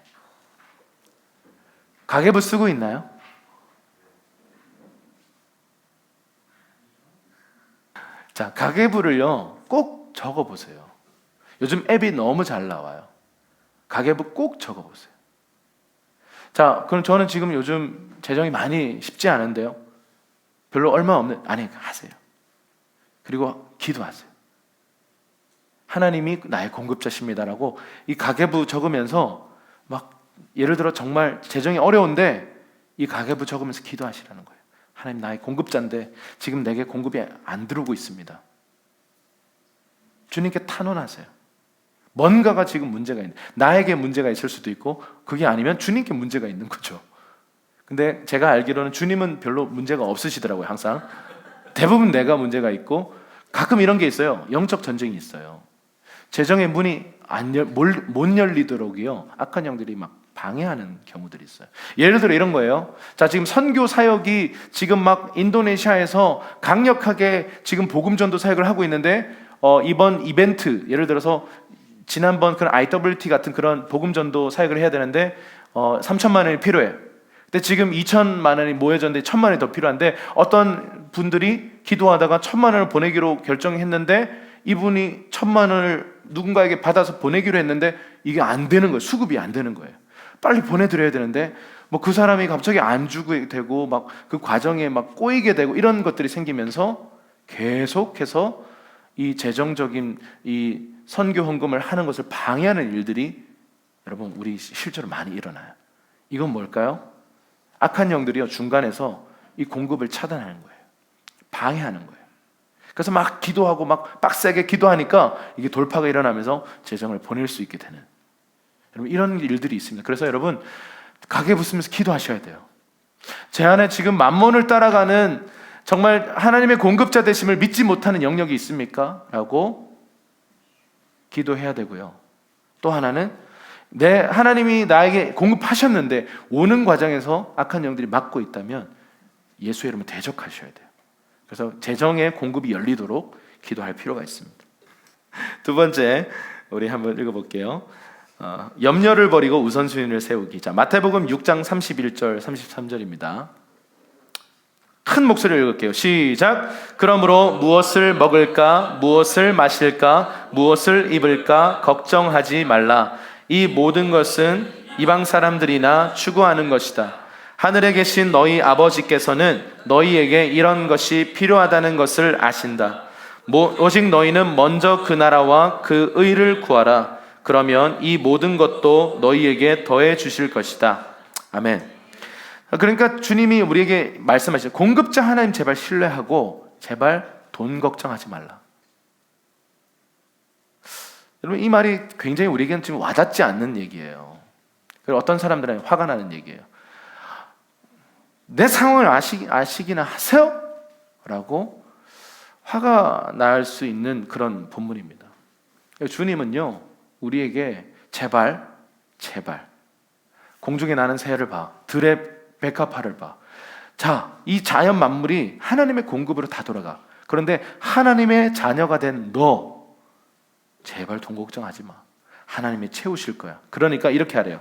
[SPEAKER 1] 가계부 쓰고 있나요? 자 가계부를요 꼭 적어 보세요. 요즘 앱이 너무 잘 나와요. 가계부 꼭 적어 보세요. 자 그럼 저는 지금 요즘 재정이 많이 쉽지 않은데요, 별로 얼마 없는, 아니 하세요. 그리고 기도하세요. 하나님이 나의 공급자십니다라고 이 가계부 적으면서 막, 예를 들어 정말 재정이 어려운데 이 가계부 적으면서 기도하시라는 거예요. 하나님, 나의 공급자인데 지금 내게 공급이 안 들어오고 있습니다. 주님께 탄원하세요. 뭔가가 지금 문제가 있는, 나에게 문제가 있을 수도 있고 그게 아니면 주님께 문제가 있는 거죠. 근데 제가 알기로는 주님은 별로 문제가 없으시더라고요. 항상 대부분 내가 문제가 있고, 가끔 이런 게 있어요. 영적 전쟁이 있어요. 재정의 문이 못 열리도록이요 악한 영들이 막 방해하는 경우들이 있어요. 예를 들어 이런 거예요. 자 지금 선교 사역이 지금 막 인도네시아에서 강력하게 지금 복음 전도 사역을 하고 있는데 이번 이벤트, 예를 들어서 지난번 그런 IWT 같은 그런 복음 전도 사역을 해야 되는데 3천만 원이 필요해요. 근데 지금 2천만 원이 모여졌는데 1천만 원이 더 필요한데, 어떤 분들이 기도하다가 1천만 원을 보내기로 결정했는데 이분이 1천만 원을 누군가에게 받아서 보내기로 했는데 이게 안 되는 거예요. 수급이 안 되는 거예요. 빨리 보내드려야 되는데 뭐 그 사람이 갑자기 안 주게 되고 막 그 과정에 막 꼬이게 되고 이런 것들이 생기면서 계속해서 이 재정적인 이 선교 헌금을 하는 것을 방해하는 일들이 여러분 우리 실제로 많이 일어나요. 이건 뭘까요? 악한 영들이요 중간에서 이 공급을 차단하는 거예요. 방해하는 거예요. 그래서 막 기도하고 막 빡세게 기도하니까 이게 돌파가 일어나면서 재정을 보낼 수 있게 되는, 여러분 이런 일들이 있습니다. 그래서 여러분 가계부 쓰면서 기도하셔야 돼요. 제 안에 지금 만몬을 따라가는 정말 하나님의 공급자 되심을 믿지 못하는 영역이 있습니까? 라고 기도해야 되고요. 또 하나는 하나님이 나에게 공급하셨는데 오는 과정에서 악한 영들이 막고 있다면 예수의 이름을 대적하셔야 돼요. 그래서 재정의 공급이 열리도록 기도할 필요가 있습니다. 두 번째, 우리 한번 읽어볼게요. 염려를 버리고 우선순위를 세우기. 자, 마태복음 6장 31절 33절입니다. 큰 목소리로 읽을게요. 시작. 그러므로 무엇을 먹을까, 무엇을 마실까, 무엇을 입을까 걱정하지 말라. 이 모든 것은 이방 사람들이나 추구하는 것이다. 하늘에 계신 너희 아버지께서는 너희에게 이런 것이 필요하다는 것을 아신다. 오직 너희는 먼저 그 나라와 그 의를 구하라. 그러면 이 모든 것도 너희에게 더해 주실 것이다. 아멘. 그러니까 주님이 우리에게 말씀하시죠. 공급자 하나님 제발 신뢰하고 제발 돈 걱정하지 말라. 여러분 이 말이 굉장히 우리에게는 지금 와닿지 않는 얘기예요. 그리고 어떤 사람들은 화가 나는 얘기예요. 내 상황을 아시기나 하세요? 라고 화가 날 수 있는 그런 본문입니다. 주님은요 우리에게 제발 공중에 나는 새를 봐, 들의 백합화를 봐. 자, 이 자연 만물이 하나님의 공급으로 다 돌아가. 그런데 하나님의 자녀가 된 제발 돈 걱정하지 마. 하나님이 채우실 거야. 그러니까 이렇게 하래요.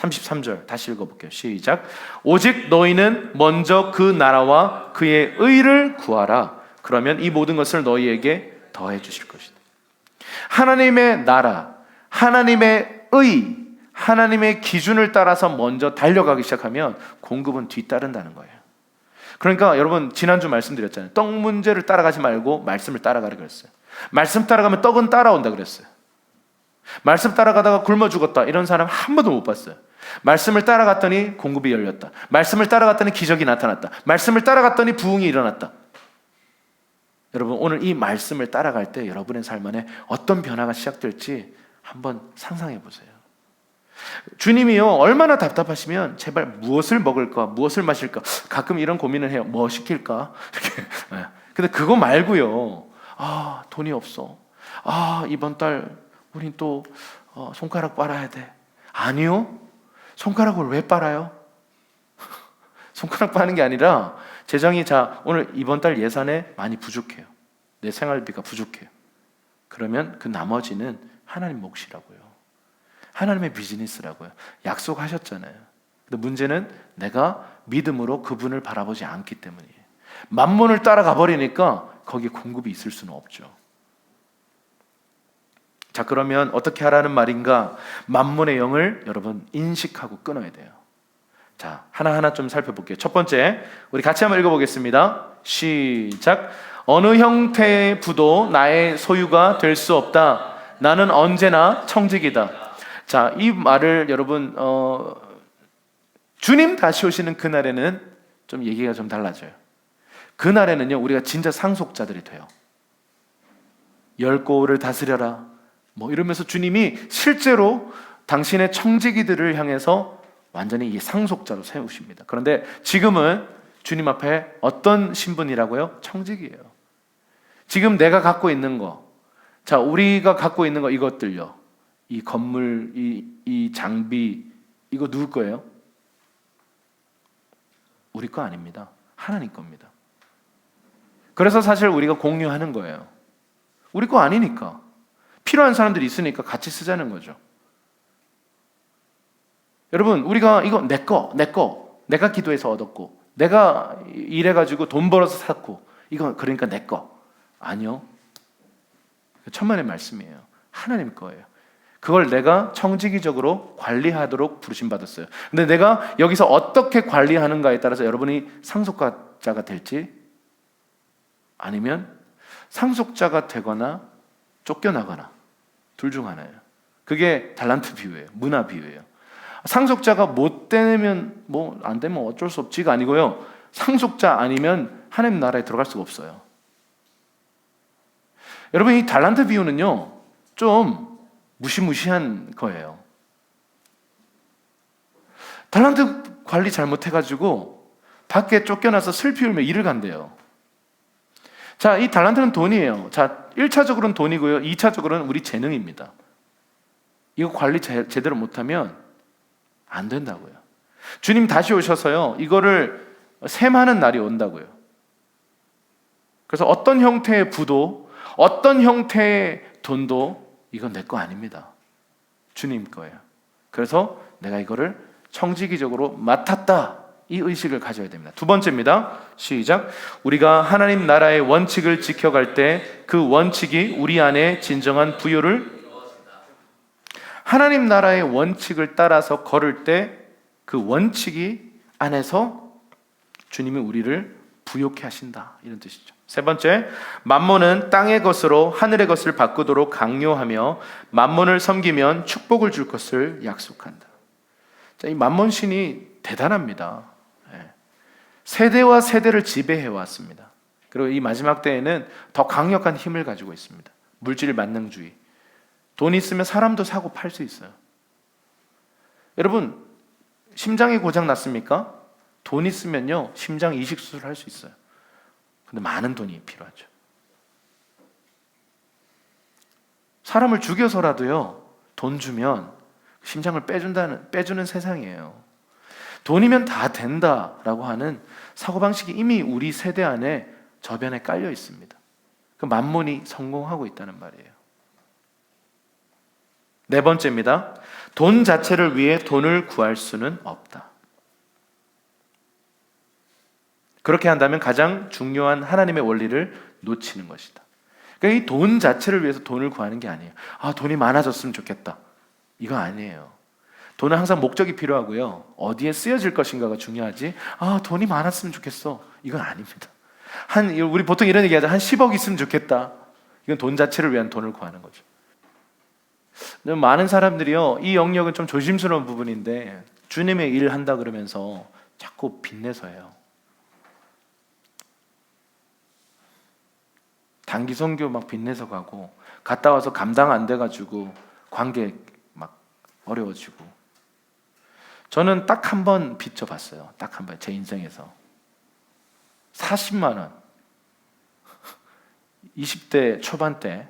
[SPEAKER 1] 33절 다시 읽어볼게요. 시작. 오직 너희는 먼저 그 나라와 그의 의를 구하라. 그러면 이 모든 것을 너희에게 더해 주실 것이다. 하나님의 나라, 하나님의 의, 하나님의 기준을 따라서 먼저 달려가기 시작하면 공급은 뒤따른다는 거예요. 그러니까 여러분 지난주 말씀드렸잖아요. 떡 문제를 따라가지 말고 말씀을 따라가라 그랬어요. 말씀 따라가면 떡은 따라온다 그랬어요. 말씀 따라가다가 굶어 죽었다 이런 사람 한 번도 못 봤어요. 말씀을 따라갔더니 공급이 열렸다. 말씀을 따라갔더니 기적이 나타났다. 말씀을 따라갔더니 부흥이 일어났다. 여러분 오늘 이 말씀을 따라갈 때 여러분의 삶 안에 어떤 변화가 시작될지 한번 상상해 보세요. 주님이요 얼마나 답답하시면 제발 무엇을 먹을까 무엇을 마실까 가끔 이런 고민을 해요. 뭐 시킬까 이렇게. 근데 그거 말고요. 아 돈이 없어. 아 이번 달 우린 또 손가락 빨아야 돼. 아니요. 손가락을 왜 빨아요? 손가락 빠는 게 아니라 재정이 자 오늘 이번 달 예산에 많이 부족해요. 내 생활비가 부족해요. 그러면 그 나머지는 하나님 몫이라고요. 하나님의 비즈니스라고요. 약속하셨잖아요. 근데 문제는 내가 믿음으로 그분을 바라보지 않기 때문이에요. 만몬을 따라가 버리니까 거기에 공급이 있을 수는 없죠. 자 그러면 어떻게 하라는 말인가? 만몬의 영을 여러분 인식하고 끊어야 돼요. 자 하나하나 좀 살펴볼게요. 첫 번째 우리 같이 한번 읽어보겠습니다. 시작. 어느 형태의 부도 나의 소유가 될 수 없다. 나는 언제나 청직이다. 자 이 말을 여러분 주님 다시 오시는 그날에는 좀 얘기가 좀 달라져요. 그날에는요 우리가 진짜 상속자들이 돼요. 열 고을을 다스려라 뭐 이러면서 주님이 실제로 당신의 청지기들을 향해서 완전히 이 상속자로 세우십니다. 그런데 지금은 주님 앞에 어떤 신분이라고요? 청지기예요. 지금 내가 갖고 있는 거, 자 우리가 갖고 있는 거 이것들요. 이 건물, 이 장비 이거 누구 거예요? 우리 거 아닙니다. 하나님 겁니다. 그래서 사실 우리가 공유하는 거예요. 우리 거 아니니까. 필요한 사람들이 있으니까 같이 쓰자는 거죠. 여러분 우리가 이거 내 거 내가 기도해서 얻었고 내가 일해가지고 돈 벌어서 샀고 이거 그러니까 내 거 아니요. 천만의 말씀이에요. 하나님 거예요. 그걸 내가 청지기적으로 관리하도록 부르심받았어요. 근데 내가 여기서 어떻게 관리하는가에 따라서 여러분이 상속자가 될지 아니면 상속자가 되거나 쫓겨나거나 둘 중 하나예요. 그게 달란트 비유예요. 문화 비유예요. 상속자가 못 되면 뭐 안 되면 어쩔 수 없지가 아니고요. 상속자 아니면 하나님 나라에 들어갈 수가 없어요. 여러분 이 달란트 비유는요 좀 무시무시한 거예요. 달란트 관리 잘못해가지고 밖에 쫓겨나서 슬피 울며 일을 간대요. 자, 이 달란트는 돈이에요. 자, 1차적으로는 돈이고요. 2차적으로는 우리 재능입니다. 이거 관리 제대로 못하면 안 된다고요. 주님 다시 오셔서요. 이거를 셈하는 날이 온다고요. 그래서 어떤 형태의 부도, 어떤 형태의 돈도 이건 내 거 아닙니다. 주님 거예요. 그래서 내가 이거를 청지기적으로 맡았다. 이 의식을 가져야 됩니다. 두 번째입니다. 시작. 우리가 하나님 나라의 원칙을 지켜갈 때 그 원칙이 우리 안에 진정한 부요를 하나님 나라의 원칙을 따라서 걸을 때 그 원칙이 안에서 주님이 우리를 부요케 하신다. 이런 뜻이죠. 세 번째, 만몬은 땅의 것으로 하늘의 것을 바꾸도록 강요하며 만몬을 섬기면 축복을 줄 것을 약속한다. 자, 이 만몬 신이 대단합니다. 세대와 세대를 지배해 왔습니다. 그리고 이 마지막 때에는 더 강력한 힘을 가지고 있습니다. 물질 만능주의. 돈 있으면 사람도 사고 팔 수 있어요. 여러분 심장이 고장 났습니까? 돈 있으면요 심장 이식 수술을 할 수 있어요. 근데 많은 돈이 필요하죠. 사람을 죽여서라도요 돈 주면 심장을 빼주는 세상이에요. 돈이면 다 된다라고 하는 사고방식이 이미 우리 세대 안에 저변에 깔려 있습니다. 그 만몬이 성공하고 있다는 말이에요. 네 번째입니다. 돈 자체를 위해 돈을 구할 수는 없다. 그렇게 한다면 가장 중요한 하나님의 원리를 놓치는 것이다. 그러니까 이 돈 자체를 위해서 돈을 구하는 게 아니에요. 돈이 많아졌으면 좋겠다. 이거 아니에요. 돈은 항상 목적이 필요하고요. 어디에 쓰여질 것인가가 중요하지. 돈이 많았으면 좋겠어. 이건 아닙니다. 우리 보통 이런 얘기하죠. 한 10억 있으면 좋겠다. 이건 돈 자체를 위한 돈을 구하는 거죠. 많은 사람들이요, 이 영역은 좀 조심스러운 부분인데 주님의 일 한다 그러면서 자꾸 빚내서 해요. 단기 선교 막 빚내서 가고, 갔다 와서 감당 안 돼가지고 관계 막 어려워지고. 저는 딱 한 번 빚져봤어요. 딱 한 번, 제 인생에서 40만 원. 20대 초반 때,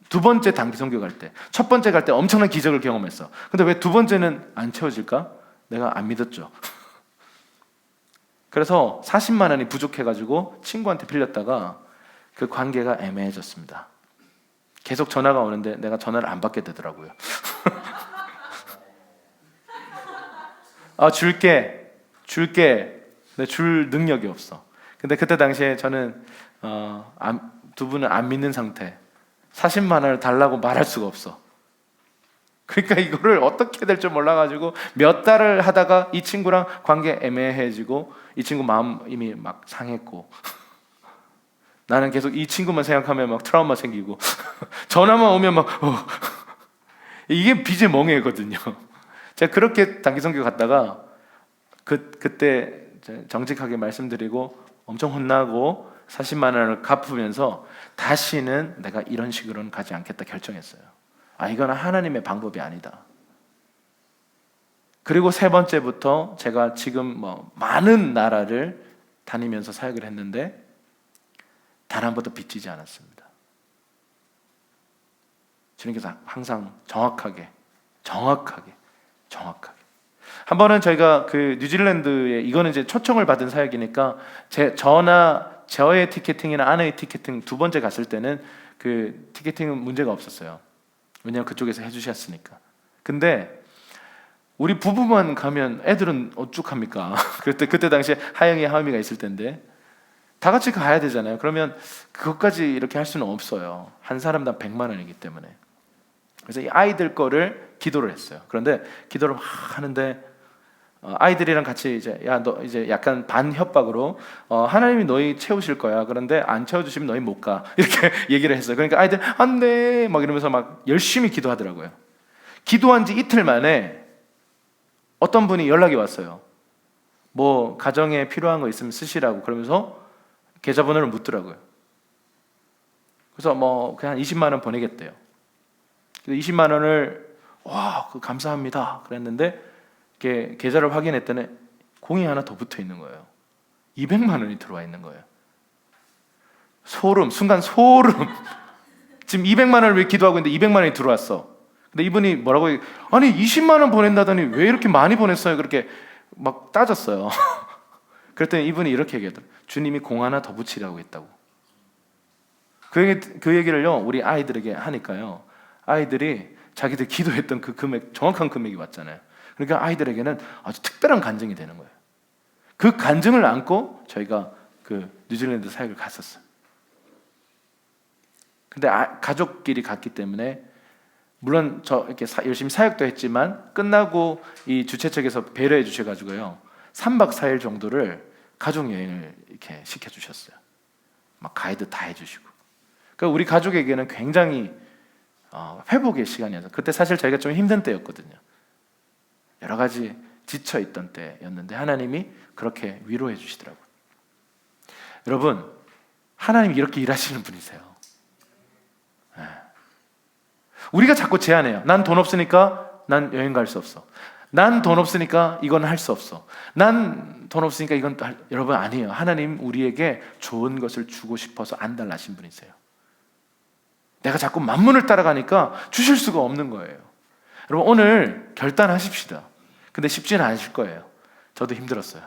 [SPEAKER 1] 두 번째 단기 선교 갈 때, 첫 번째 갈 때 엄청난 기적을 경험했어. 근데 왜 두 번째는 안 채워질까? 내가 안 믿었죠. 그래서 40만 원이 부족해가지고 친구한테 빌렸다가 그 관계가 애매해졌습니다. 계속 전화가 오는데 내가 전화를 안 받게 되더라고요. 줄게. 근데 줄 능력이 없어. 근데 그때 당시에 저는 두 분을 안 믿는 상태. 40만 원을 달라고 말할 수가 없어. 그러니까 이거를 어떻게 될 줄 몰라가지고 몇 달을 하다가 이 친구랑 관계 애매해지고, 이 친구 마음 이미 막 상했고, 나는 계속 이 친구만 생각하면 막 트라우마 생기고 전화만 오면 막 이게 빚의 멍해거든요. 제가 그렇게 단기 선교 갔다가 그때 정직하게 말씀드리고 엄청 혼나고 40만 원을 갚으면서 다시는 내가 이런 식으로는 가지 않겠다 결정했어요. 이건 하나님의 방법이 아니다. 그리고 세 번째부터 제가 지금 많은 나라를 다니면서 사역을 했는데 단 한 번도 빚지지 않았습니다. 주님께서 항상 정확하게 한 번은 저희가 그 뉴질랜드에, 이거는 이제 초청을 받은 사역이니까 저의 티켓팅이나 아내의 티켓팅 두 번째 갔을 때는 그 티켓팅은 문제가 없었어요. 왜냐하면 그쪽에서 해주셨으니까. 근데 우리 부부만 가면 애들은 어떡합니까? 그때 당시에 하영이 하음이가 있을 텐데 다 같이 가야 되잖아요. 그러면 그것까지 이렇게 할 수는 없어요. 한 사람당 100만 원이기 때문에. 그래서 이 아이들 거를 기도를 했어요. 그런데 기도를 막 하는데 아이들이랑 같이 이제 너 이제 약간 반 협박으로 하나님이 너희 채우실 거야. 그런데 안 채워주시면 너희 못 가. 이렇게 얘기를 했어요. 그러니까 아이들 안 돼 막 이러면서 막 열심히 기도하더라고요. 기도한 지 이틀 만에 어떤 분이 연락이 왔어요. 뭐 가정에 필요한 거 있으면 쓰시라고 그러면서 계좌번호를 묻더라고요. 그래서 그냥 20만 원 보내겠대요. 20만 원을 감사합니다 그랬는데 계좌를 확인했더니 공이 하나 더 붙어 있는 거예요. 200만 원이 들어와 있는 거예요. 순간 소름. 지금 200만 원을 왜 기도하고 있는데 200만 원이 들어왔어. 근데 이분이 뭐라고 아니 20만 원 보낸다더니 왜 이렇게 많이 보냈어요? 그렇게 막 따졌어요. 그랬더니 이분이 이렇게 얘기하더라고요. 주님이 공 하나 더 붙이라고 했다고. 그 얘기를요 우리 아이들에게 하니까요, 아이들이 자기들 기도했던 그 금액, 정확한 금액이 왔잖아요. 그러니까 아이들에게는 아주 특별한 간증이 되는 거예요. 그 간증을 안고 저희가 그 뉴질랜드 사역을 갔었어요. 근데 가족끼리 갔기 때문에 물론 저 이렇게 열심히 사역도 했지만 끝나고 이 주최 측에서 배려해 주셔가지고요 3박 4일 정도를 가족 여행을 이렇게 시켜주셨어요. 막 가이드 다 해주시고. 그러니까 우리 가족에게는 굉장히 회복의 시간이어서, 그때 사실 저희가 좀 힘든 때였거든요. 여러 가지 지쳐있던 때였는데 하나님이 그렇게 위로해 주시더라고요. 여러분, 하나님이 이렇게 일하시는 분이세요. 우리가 자꾸 제안해요. 난 돈 없으니까 난 여행 갈 수 없어. 난 돈 없으니까 이건 할 수 없어. 난 돈 없으니까 이건 여러분 아니에요. 하나님 우리에게 좋은 것을 주고 싶어서 안달나신 분이세요. 내가 자꾸 만문을 따라가니까 주실 수가 없는 거예요. 여러분 오늘 결단하십시다. 근데 쉽지는 않으실 거예요. 저도 힘들었어요.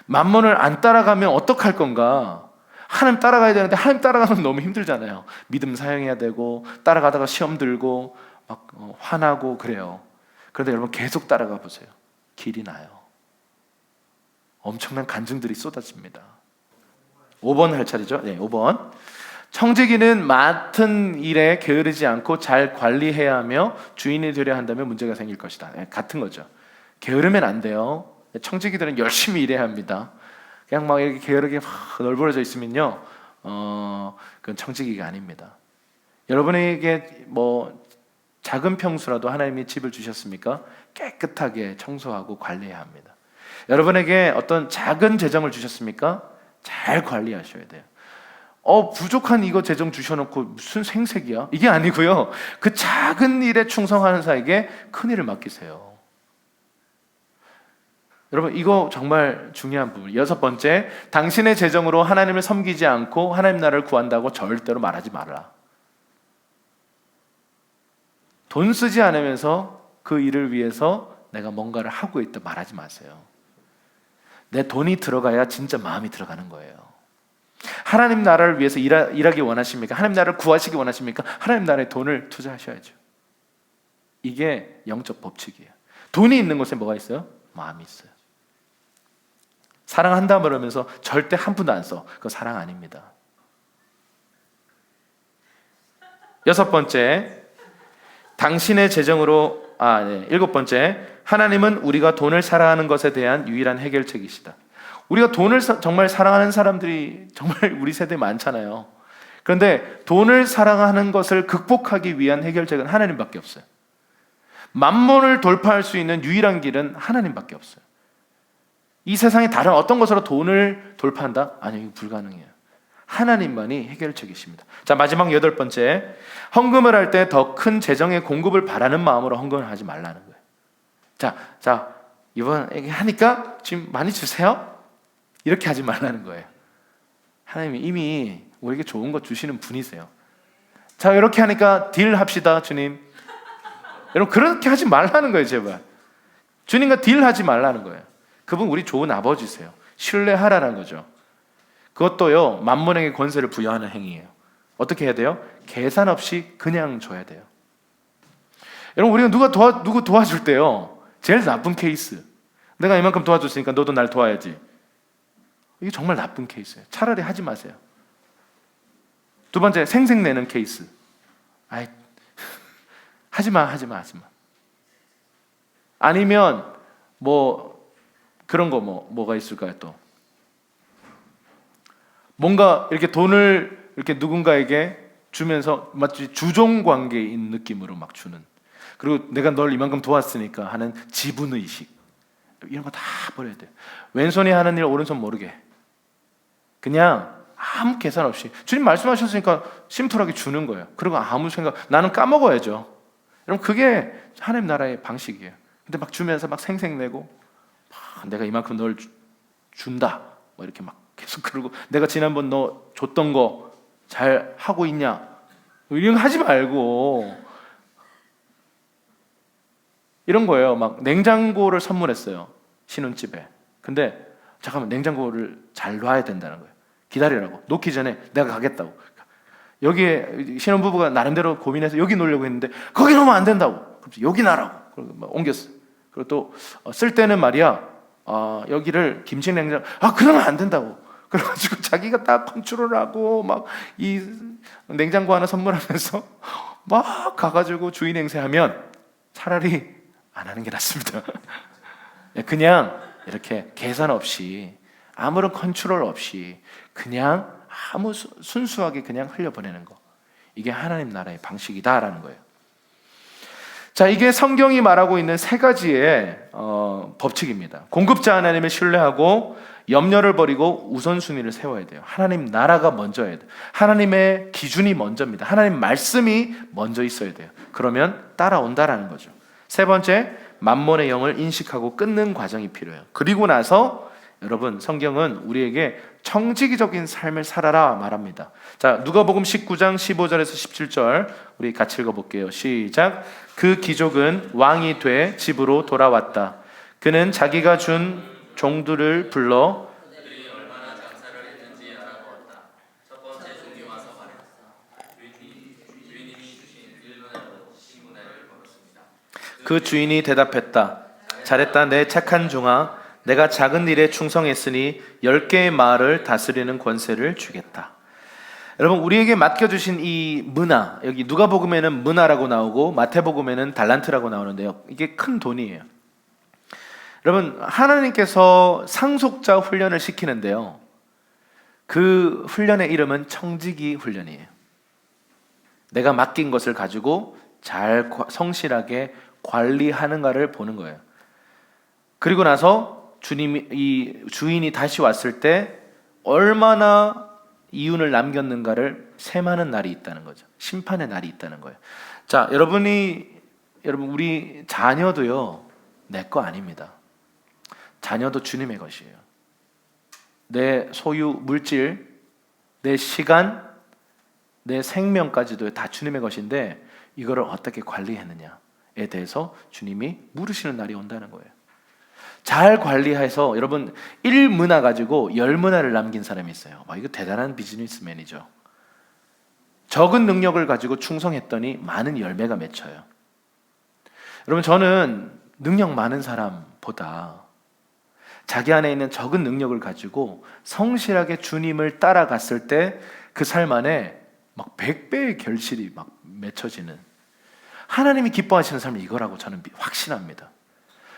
[SPEAKER 1] 만문을 안 따라가면 어떡할 건가? 하나님 따라가야 되는데 하나님 따라가면 너무 힘들잖아요. 믿음 사용해야 되고 따라가다가 시험 들고 막 화나고 그래요. 그런데 여러분 계속 따라가 보세요. 길이 나요. 엄청난 간증들이 쏟아집니다. 5번 할 차례죠. 네, 5번. 청지기는 맡은 일에 게으르지 않고 잘 관리해야 하며 주인이 되려 한다면 문제가 생길 것이다. 네, 같은 거죠. 게으르면 안 돼요. 청지기들은 열심히 일해야 합니다. 그냥 막 이렇게 게으르게 막 널브러져 있으면요, 그건 청지기가 아닙니다. 여러분에게 뭐 작은 평수라도 하나님이 집을 주셨습니까? 깨끗하게 청소하고 관리해야 합니다. 여러분에게 어떤 작은 재정을 주셨습니까? 잘 관리하셔야 돼요. 부족한 이거 재정 주셔놓고 무슨 생색이야? 이게 아니고요. 그 작은 일에 충성하는 자에게 큰 일을 맡기세요. 여러분, 이거 정말 중요한 부분. 6번째, 당신의 재정으로 하나님을 섬기지 않고 하나님 나라를 구한다고 절대로 말하지 말라. 돈 쓰지 않으면서 그 일을 위해서 내가 뭔가를 하고 있다 말하지 마세요. 내 돈이 들어가야 진짜 마음이 들어가는 거예요. 하나님 나라를 위해서 일하기 원하십니까? 하나님 나라를 구하시기 원하십니까? 하나님 나라에 돈을 투자하셔야죠. 이게 영적 법칙이에요. 돈이 있는 곳에 뭐가 있어요? 마음이 있어요. 사랑한다 그러면서 절대 한 푼도 안 써. 그거 사랑 아닙니다. 6번째, 당신의 재정으로 7번째, 하나님은 우리가 돈을 사랑하는 것에 대한 유일한 해결책이시다. 우리가 돈을 정말 사랑하는 사람들이 정말 우리 세대에 많잖아요. 그런데 돈을 사랑하는 것을 극복하기 위한 해결책은 하나님밖에 없어요. 만몬을 돌파할 수 있는 유일한 길은 하나님밖에 없어요. 이 세상에 다른 어떤 것으로 돈을 돌파한다? 아니요, 이거 불가능해요. 하나님만이 해결책이십니다. 자, 마지막 8번째, 헌금을 할 때 더 큰 재정의 공급을 바라는 마음으로 헌금을 하지 말라는 거예요. 자, 이번에 하니까 지금 많이 주세요? 이렇게 하지 말라는 거예요. 하나님이 이미 우리에게 좋은 거 주시는 분이세요. 자, 이렇게 하니까 딜 합시다, 주님. 여러분, 그렇게 하지 말라는 거예요, 제발. 주님과 딜하지 말라는 거예요. 그분 우리 좋은 아버지세요. 신뢰하라는 거죠. 그것도요, 만몬에게 권세를 부여하는 행위예요. 어떻게 해야 돼요? 계산 없이 그냥 줘야 돼요. 여러분, 우리가 누구 도와줄 때요, 제일 나쁜 케이스. 내가 이만큼 도와줬으니까 너도 날 도와야지. 이게 정말 나쁜 케이스예요. 차라리 하지 마세요. 2번째, 생색내는 케이스. 하지마. 아니면 그런 거 뭐가 있을까요? 또 뭔가 이렇게 돈을 이렇게 누군가에게 주면서 마치 주종 관계인 느낌으로 막 주는, 그리고 내가 널 이만큼 도왔으니까 하는 지분의식, 이런 거 다 버려야 돼요. 왼손이 하는 일 오른손 모르게 그냥 아무 계산 없이 주님 말씀하셨으니까 심플하게 주는 거예요. 그리고 아무 생각, 나는 까먹어야죠. 여러분, 그게 하나님 나라의 방식이에요. 근데 막 주면서 막 생색내고 내가 이만큼 널 준다 이렇게 막 계속, 그러고 내가 지난번 너 줬던 거 잘 하고 있냐, 이런 거 하지 말고 이런 거예요. 막 냉장고를 선물했어요, 신혼집에. 근데 잠깐만, 냉장고를 잘 놔야 된다는 거예요. 기다리라고. 놓기 전에 내가 가겠다고. 여기에 신혼부부가 나름대로 고민해서 여기 놓으려고 했는데 거기 놓으면 안 된다고. 그래서 여기 놔라고. 그리고 막 옮겼어요. 그리고 또 쓸 때는 말이야, 여기를 김치 냉장, 그러면 안 된다고. 그래가지고 자기가 딱 컨트롤하고 막 이 냉장고 하나 선물하면서 막 가가지고 주인 행세하면 차라리 안 하는 게 낫습니다. 그냥 이렇게 계산 없이, 아무런 컨트롤 없이 그냥 아무 순수하게 그냥 흘려보내는 거, 이게 하나님 나라의 방식이다라는 거예요. 자, 이게 성경이 말하고 있는 3가지의 법칙입니다. 공급자 하나님을 신뢰하고 염려를 버리고 우선순위를 세워야 돼요. 하나님 나라가 먼저야 돼요. 하나님의 기준이 먼저입니다. 하나님 말씀이 먼저 있어야 돼요. 그러면 따라온다라는 거죠. 3번째, 만몬의 영을 인식하고 끊는 과정이 필요해요. 그리고 나서 여러분, 성경은 우리에게 청지기적인 삶을 살아라 말합니다. 자, 누가복음 19장 15절에서 17절 우리 같이 읽어볼게요. 시작. 그 귀족은 왕이 돼 집으로 돌아왔다. 그는 자기가 준 종들을 불러
[SPEAKER 2] 그들이 얼마나 장사를 했는지 알아보았다.
[SPEAKER 1] 그 주인이 대답했다. 잘했다 내 착한 종아. 내가 작은 일에 충성했으니 10개의 마을을 다스리는 권세를 주겠다. 여러분, 우리에게 맡겨주신 이 문화, 여기 누가복음에는 문화라고 나오고 마태복음에는 달란트라고 나오는데요, 이게 큰 돈이에요. 여러분, 하나님께서 상속자 훈련을 시키는데요, 그 훈련의 이름은 청지기 훈련이에요. 내가 맡긴 것을 가지고 잘 성실하게 관리하는가를 보는 거예요. 그리고 나서 주인이 다시 왔을 때 얼마나 이윤을 남겼는가를 셈하는 날이 있다는 거죠. 심판의 날이 있다는 거예요. 자, 여러분, 우리 자녀도요, 내 거 아닙니다. 자녀도 주님의 것이에요. 내 소유 물질, 내 시간, 내 생명까지도 다 주님의 것인데 이거를 어떻게 관리했느냐에 대해서 주님이 물으시는 날이 온다는 거예요. 잘 관리해서, 여러분, 1문화 가지고 10문화를 남긴 사람이 있어요. 와, 이거 대단한 비즈니스맨이죠. 적은 능력을 가지고 충성했더니 많은 열매가 맺혀요. 여러분, 저는 능력 많은 사람보다 자기 안에 있는 적은 능력을 가지고 성실하게 주님을 따라갔을 때 그 삶 안에 막 100배의 결실이 막 맺혀지는, 하나님이 기뻐하시는 삶이 이거라고 저는 확신합니다.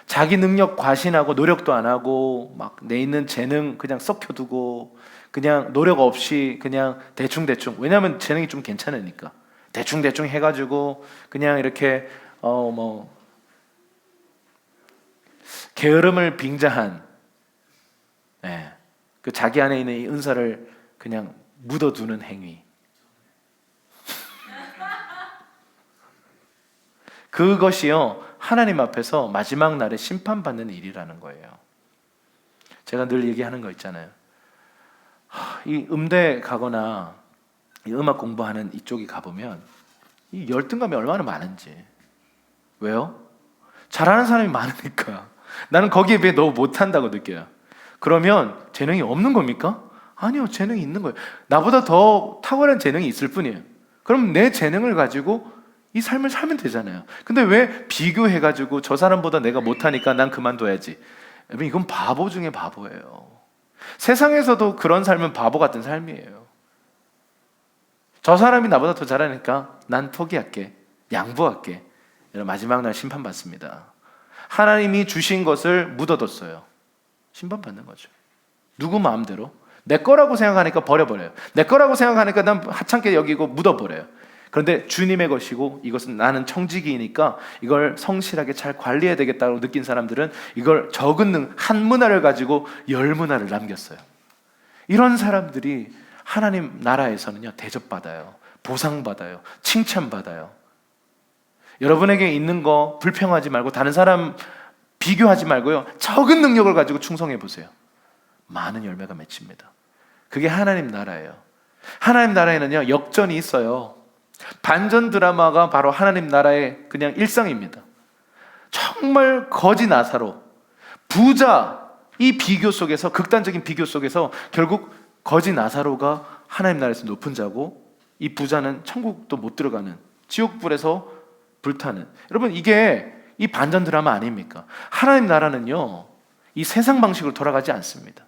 [SPEAKER 1] 자기 능력 과신하고 노력도 안 하고 막 내 있는 재능 그냥 썩혀두고 그냥 노력 없이 그냥 대충, 왜냐하면 재능이 좀 괜찮으니까 대충 해가지고 그냥 이렇게 게으름을 빙자한, 그 자기 안에 있는 이 은사를 그냥 묻어두는 행위, 그것이요 하나님 앞에서 마지막 날에 심판받는 일이라는 거예요. 제가 늘 얘기하는 거 있잖아요. 이 음대 가거나 이 음악 공부하는 이쪽에 가보면 이 열등감이 얼마나 많은지. 왜요? 잘하는 사람이 많으니까. 나는 거기에 비해 너무 못한다고 느껴요. 그러면 재능이 없는 겁니까? 아니요, 재능이 있는 거예요. 나보다 더 탁월한 재능이 있을 뿐이에요. 그럼 내 재능을 가지고 이 삶을 살면 되잖아요. 근데 왜 비교해가지고 저 사람보다 내가 못하니까 난 그만둬야지. 여러분, 이건 바보 중에 바보예요. 세상에서도 그런 삶은 바보 같은 삶이에요. 저 사람이 나보다 더 잘하니까 난 포기할게, 양보할게. 여러분, 마지막 날 심판받습니다. 하나님이 주신 것을 묻어뒀어요. 심판받는 거죠. 누구 마음대로. 내 거라고 생각하니까 버려버려요. 내 거라고 생각하니까 난 하찮게 여기고 묻어버려요. 그런데 주님의 것이고 이것은 나는 청지기이니까 이걸 성실하게 잘 관리해야 되겠다고 느낀 사람들은 이걸 적은 한 문화를 가지고 10문화를 남겼어요. 이런 사람들이 하나님 나라에서는요, 대접받아요, 보상받아요, 칭찬받아요. 여러분에게 있는 거 불평하지 말고 다른 사람 비교하지 말고요, 적은 능력을 가지고 충성해 보세요. 많은 열매가 맺힙니다. 그게 하나님 나라예요. 하나님 나라에는요, 역전이 있어요. 반전 드라마가 바로 하나님 나라의 그냥 일상입니다. 정말 거지 나사로, 부자, 이 비교 속에서, 극단적인 비교 속에서 결국 거지 나사로가 하나님 나라에서 높은 자고, 이 부자는 천국도 못 들어가는, 지옥불에서 불타는. 여러분, 이게 이 반전 드라마 아닙니까? 하나님 나라는요, 이 세상 방식으로 돌아가지 않습니다.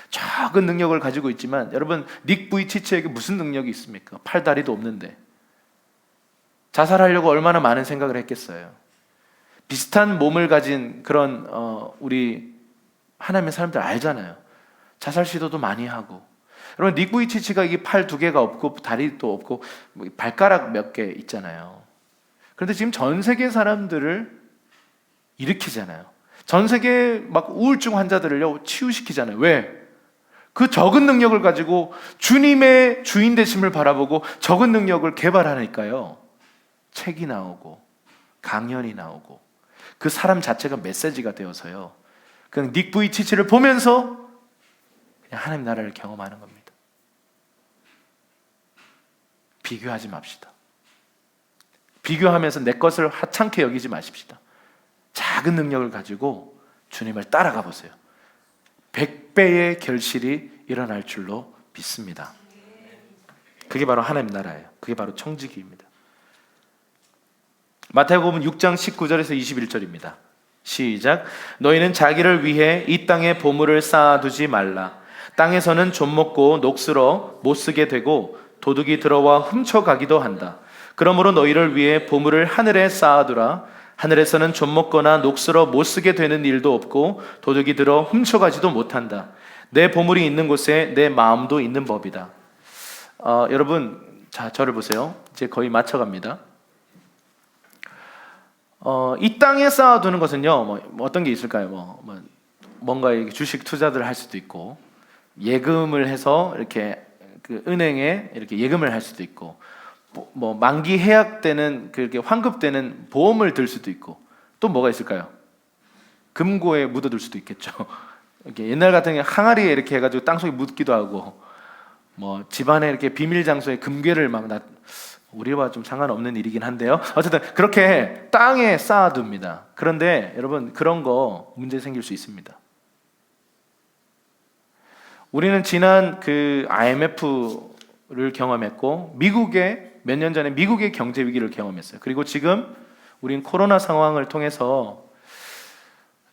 [SPEAKER 1] 적은 능력을 가지고 있지만, 여러분, 닉 부이치치에게 무슨 능력이 있습니까? 팔다리도 없는데 자살하려고 얼마나 많은 생각을 했겠어요. 비슷한 몸을 가진 그런 우리 하나님의 사람들 알잖아요. 자살 시도도 많이 하고. 여러분, 닉 부이치치가 이게 팔 2개가 없고 다리도 없고 발가락 몇 개 있잖아요. 그런데 지금 전 세계 사람들을 일으키잖아요. 전 세계 막 우울증 환자들을요 치유시키잖아요. 왜? 그 적은 능력을 가지고 주님의 주인 되심을 바라보고 적은 능력을 개발하니까요. 책이 나오고 강연이 나오고 그 사람 자체가 메시지가 되어서요, 그냥 닉 부이치치를 보면서 그냥 하나님 나라를 경험하는 겁니다. 비교하지 맙시다. 비교하면서 내 것을 하찮게 여기지 마십시다. 작은 능력을 가지고 주님을 따라가 보세요. 100배의 결실이 일어날 줄로 믿습니다. 그게 바로 하나님 나라예요. 그게 바로 청지기입니다. 마태복음 6장 19절에서 21절입니다. 시작. 너희는 자기를 위해 이 땅에 보물을 쌓아두지 말라. 땅에서는 좀 먹고 녹슬어 못 쓰게 되고 도둑이 들어와 훔쳐가기도 한다. 그러므로 너희를 위해 보물을 하늘에 쌓아두라. 하늘에서는 좀 먹거나 녹슬어 못 쓰게 되는 일도 없고 도둑이 들어 훔쳐가지도 못한다. 내 보물이 있는 곳에 내 마음도 있는 법이다. 여러분, 자, 저를 보세요. 이제 거의 맞춰갑니다. 이 땅에 쌓아두는 것은요, 뭐 어떤 게 있을까요? 뭔가 주식 투자들을 할 수도 있고, 예금을 해서 이렇게 그 은행에 이렇게 예금을 할 수도 있고, 뭐 만기 해약되는 그렇게 환급되는 보험을 들 수도 있고, 또 뭐가 있을까요? 금고에 묻어둘 수도 있겠죠. 이렇게 옛날 같은 경우 항아리에 이렇게 해가지고 땅속에 묻기도 하고, 뭐 집안에 이렇게 비밀 장소에 금괴를 우리와 좀 상관없는 일이긴 한데요. 어쨌든 그렇게 땅에 쌓아둡니다. 그런데 여러분, 그런 거 문제 생길 수 있습니다. 우리는 지난 그 IMF를 경험했고, 몇 년 전에 미국의 경제 위기를 경험했어요. 그리고 지금 우린 코로나 상황을 통해서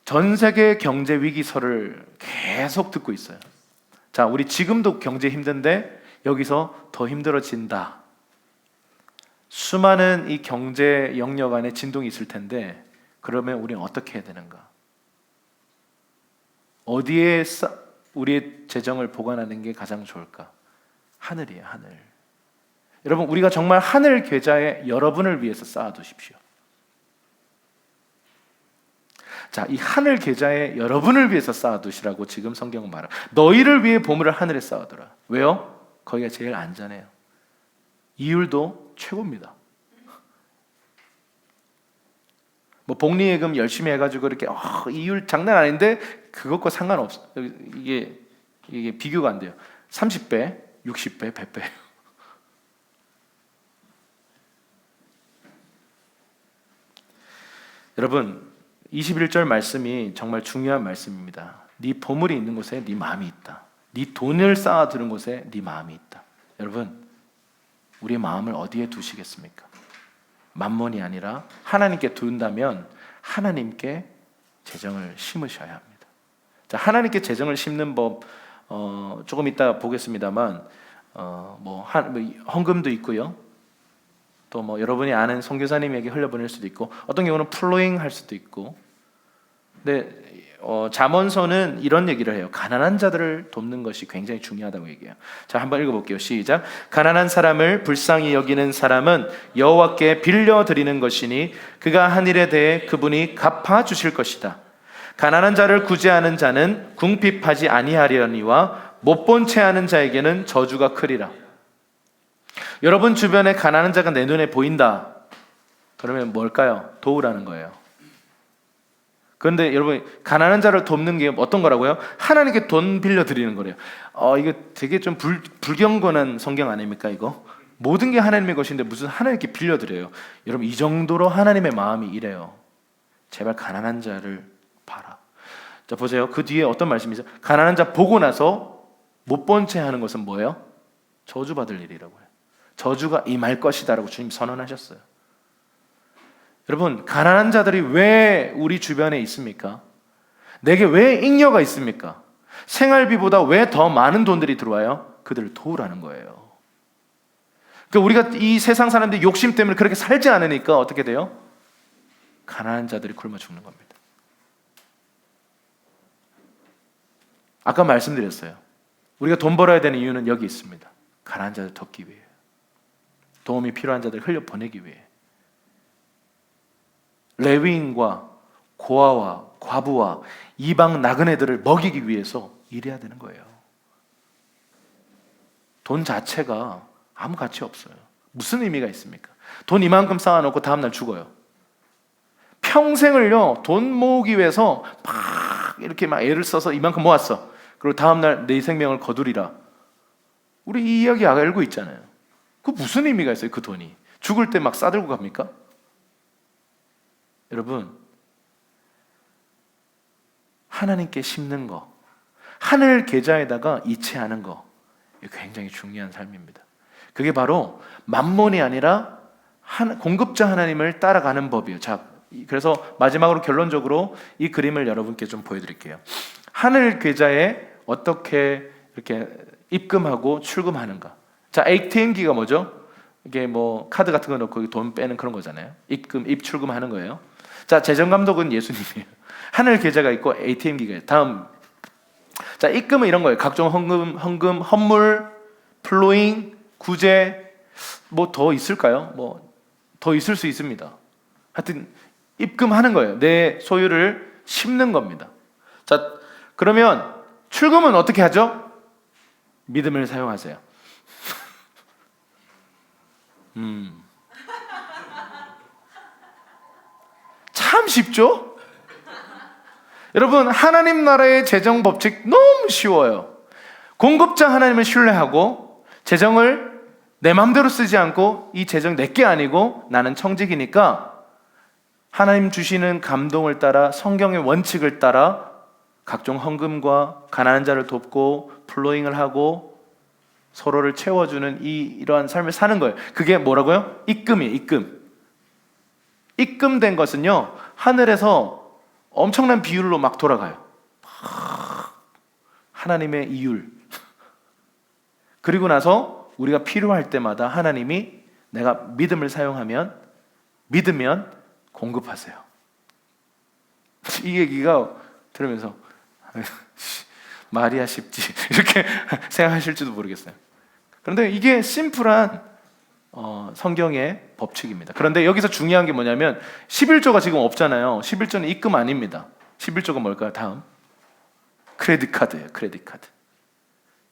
[SPEAKER 1] 전 세계 경제 위기설을 계속 듣고 있어요. 자, 우리 지금도 경제 힘든데 여기서 더 힘들어진다. 수많은 이 경제 영역 안에 진동이 있을 텐데, 그러면 우리는 어떻게 해야 되는가? 어디에 우리의 재정을 보관하는 게 가장 좋을까? 하늘이에요, 하늘. 여러분, 우리가 정말 하늘 계좌에 여러분을 위해서 쌓아두십시오. 자, 이 하늘 계좌에 여러분을 위해서 쌓아두시라고 지금 성경은 말합니다. 너희를 위해 보물을 하늘에 쌓아두라. 왜요? 거기가 제일 안전해요. 이율도 최고입니다. 뭐 복리예금 열심히 해가지고 이렇게 이율 장난 아닌데 그것과 상관없어. 이게 비교가 안 돼요. 30배, 60배, 100배. 여러분, 21절 말씀이 정말 중요한 말씀입니다. 네 보물이 있는 곳에 네 마음이 있다. 네 돈을 쌓아두는 곳에 네 마음이 있다. 여러분, 우리의 마음을 어디에 두시겠습니까? 만몬이 아니라 하나님께 둔다면 하나님께 재정을 심으셔야 합니다. 자, 하나님께 재정을 심는 법 조금 이따 보겠습니다만 헌금도 있고요. 또 여러분이 아는 선교사님에게 흘려보낼 수도 있고, 어떤 경우는 플로잉 할 수도 있고. 근데 잠언서는 이런 얘기를 해요. 가난한 자들을 돕는 것이 굉장히 중요하다고 얘기해요. 자, 한번 읽어볼게요. 시작. 가난한 사람을 불쌍히 여기는 사람은 여호와께 빌려 드리는 것이니 그가 한 일에 대해 그분이 갚아 주실 것이다. 가난한 자를 구제하는 자는 궁핍하지 아니하려니와 못 본 채 하는 자에게는 저주가 크리라. 여러분 주변에 가난한 자가 내 눈에 보인다. 그러면 뭘까요? 도우라는 거예요. 그런데 여러분, 가난한 자를 돕는 게 어떤 거라고요? 하나님께 돈 빌려드리는 거래요. 이거 되게 좀 불경건한 성경 아닙니까 이거? 모든 게 하나님의 것인데 무슨 하나님께 빌려드려요. 여러분, 이 정도로 하나님의 마음이 이래요. 제발 가난한 자를 봐라. 자, 보세요. 그 뒤에 어떤 말씀이죠? 가난한 자 보고 나서 못 본 채 하는 것은 뭐예요? 저주받을 일이라고요. 저주가 임할 것이다라고 주님 선언하셨어요. 여러분, 가난한 자들이 왜 우리 주변에 있습니까? 내게 왜 잉여가 있습니까? 생활비보다 왜 더 많은 돈들이 들어와요? 그들을 도우라는 거예요. 그러니까 우리가 이 세상 사람들이 욕심 때문에 그렇게 살지 않으니까 어떻게 돼요? 가난한 자들이 굶어 죽는 겁니다. 아까 말씀드렸어요. 우리가 돈 벌어야 되는 이유는 여기 있습니다. 가난한 자들 돕기 위해, 도움이 필요한 자들 흘려보내기 위해, 레위인과 고아와 과부와 이방 나그네들을 먹이기 위해서 일해야 되는 거예요. 돈 자체가 아무 가치 없어요. 무슨 의미가 있습니까? 돈 이만큼 쌓아놓고 다음날 죽어요. 평생을요, 돈 모으기 위해서 이렇게 애를 써서 이만큼 모았어. 그리고 다음날 내 생명을 거두리라. 우리 이 이야기 알고 있잖아요. 그 무슨 의미가 있어요? 그 돈이 죽을 때 막 싸들고 갑니까? 여러분, 하나님께 심는 거, 하늘 계좌에다가 이체하는 거, 이게 굉장히 중요한 삶입니다. 그게 바로 만몬이 아니라 공급자 하나님을 따라가는 법이에요. 자, 그래서 마지막으로 결론적으로 이 그림을 여러분께 좀 보여드릴게요. 하늘 계좌에 어떻게 이렇게 입금하고 출금하는가. 자, ATM기가 뭐죠? 이게 뭐 카드 같은 거 넣고 돈 빼는 그런 거잖아요. 입출금하는 거예요. 자, 재정감독은 예수님이에요. 하늘 계좌가 있고 ATM기가 있어요. 다음, 자, 입금은 이런 거예요. 각종 헌금, 헌물, 플로잉, 구제, 뭐 더 있을까요? 뭐 더 있을 수 있습니다. 하여튼 입금하는 거예요. 내 소유를 심는 겁니다. 자, 그러면 출금은 어떻게 하죠? 믿음을 사용하세요. 참 쉽죠? 여러분, 하나님 나라의 재정 법칙 너무 쉬워요. 공급자 하나님을 신뢰하고 재정을 내 마음대로 쓰지 않고 이 재정 내게 아니고 나는 청직이니까 하나님 주시는 감동을 따라 성경의 원칙을 따라 각종 헌금과 가난한 자를 돕고 플로잉을 하고 서로를 채워주는 이러한 삶을 사는 거예요. 그게 뭐라고요? 입금이에요. 입금된 것은요, 하늘에서 엄청난 비율로 막 돌아가요. 하나님의 이율. 그리고 나서 우리가 필요할 때마다 하나님이 내가 믿음을 사용하면, 믿으면 공급하세요. 이 얘기가 들으면서 말이야 쉽지 이렇게 생각하실지도 모르겠어요. 그런데 이게 심플한 성경의 법칙입니다. 그런데 여기서 중요한 게 뭐냐면 11조가 지금 없잖아요. 11조는 입금 아닙니다. 11조가 뭘까요? 다음, 크레딧 카드예요. 크레딧 카드.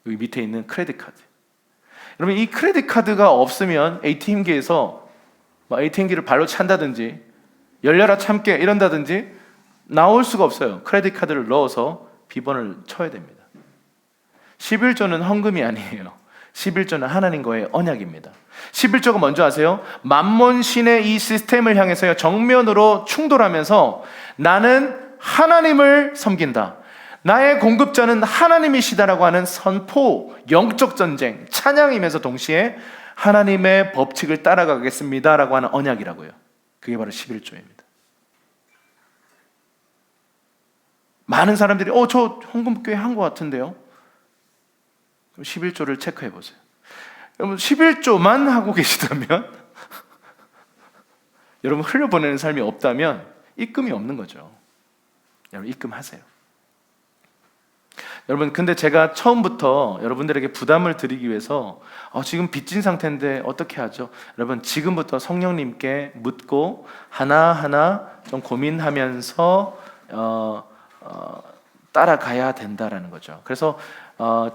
[SPEAKER 1] 여기 밑에 있는 크레딧 카드. 여러분, 이 크레딧 카드가 없으면 ATM기에서 ATM기를 발로 찬다든지 열려라 참깨 이런다든지 나올 수가 없어요. 크레딧 카드를 넣어서 비번을 쳐야 됩니다. 11조는 헌금이 아니에요. 11조는 하나님과의 언약입니다. 11조가 뭔지 아세요? 만몬 신의 이 시스템을 향해서요, 정면으로 충돌하면서 나는 하나님을 섬긴다, 나의 공급자는 하나님이시다라고 하는 선포, 영적 전쟁, 찬양이면서 동시에 하나님의 법칙을 따라가겠습니다라고 하는 언약이라고요. 그게 바로 11조입니다. 많은 사람들이 저 헌금교회 한 것 같은데요. 11조를 체크해 보세요. 여러분, 11조만 하고 계시다면 여러분 흘려보내는 삶이 없다면 입금이 없는 거죠. 여러분, 입금하세요. 여러분, 근데 제가 처음부터 여러분들에게 부담을 드리기 위해서 지금 빚진 상태인데 어떻게 하죠? 여러분, 지금부터 성령님께 묻고 하나하나 좀 고민하면서 따라가야 된다라는 거죠. 그래서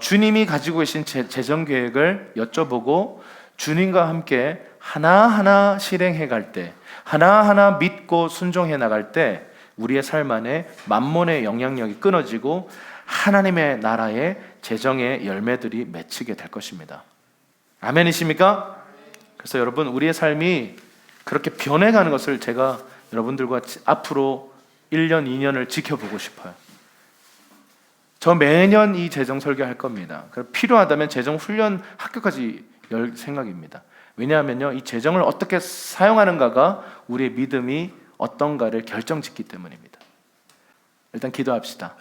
[SPEAKER 1] 주님이 가지고 계신 재정 계획을 여쭤보고 주님과 함께 하나하나 실행해 갈 때, 하나하나 믿고 순종해 나갈 때 우리의 삶 안에 만몬의 영향력이 끊어지고 하나님의 나라의 재정의 열매들이 맺히게 될 것입니다. 아멘이십니까? 그래서 여러분, 우리의 삶이 그렇게 변해가는 것을 제가 여러분들과 앞으로 1년, 2년을 지켜보고 싶어요. 저 매년 이 재정 설교할 겁니다. 필요하다면 재정 훈련 학교까지 열 생각입니다. 왜냐하면요, 이 재정을 어떻게 사용하는가가 우리의 믿음이 어떤가를 결정짓기 때문입니다. 일단 기도합시다.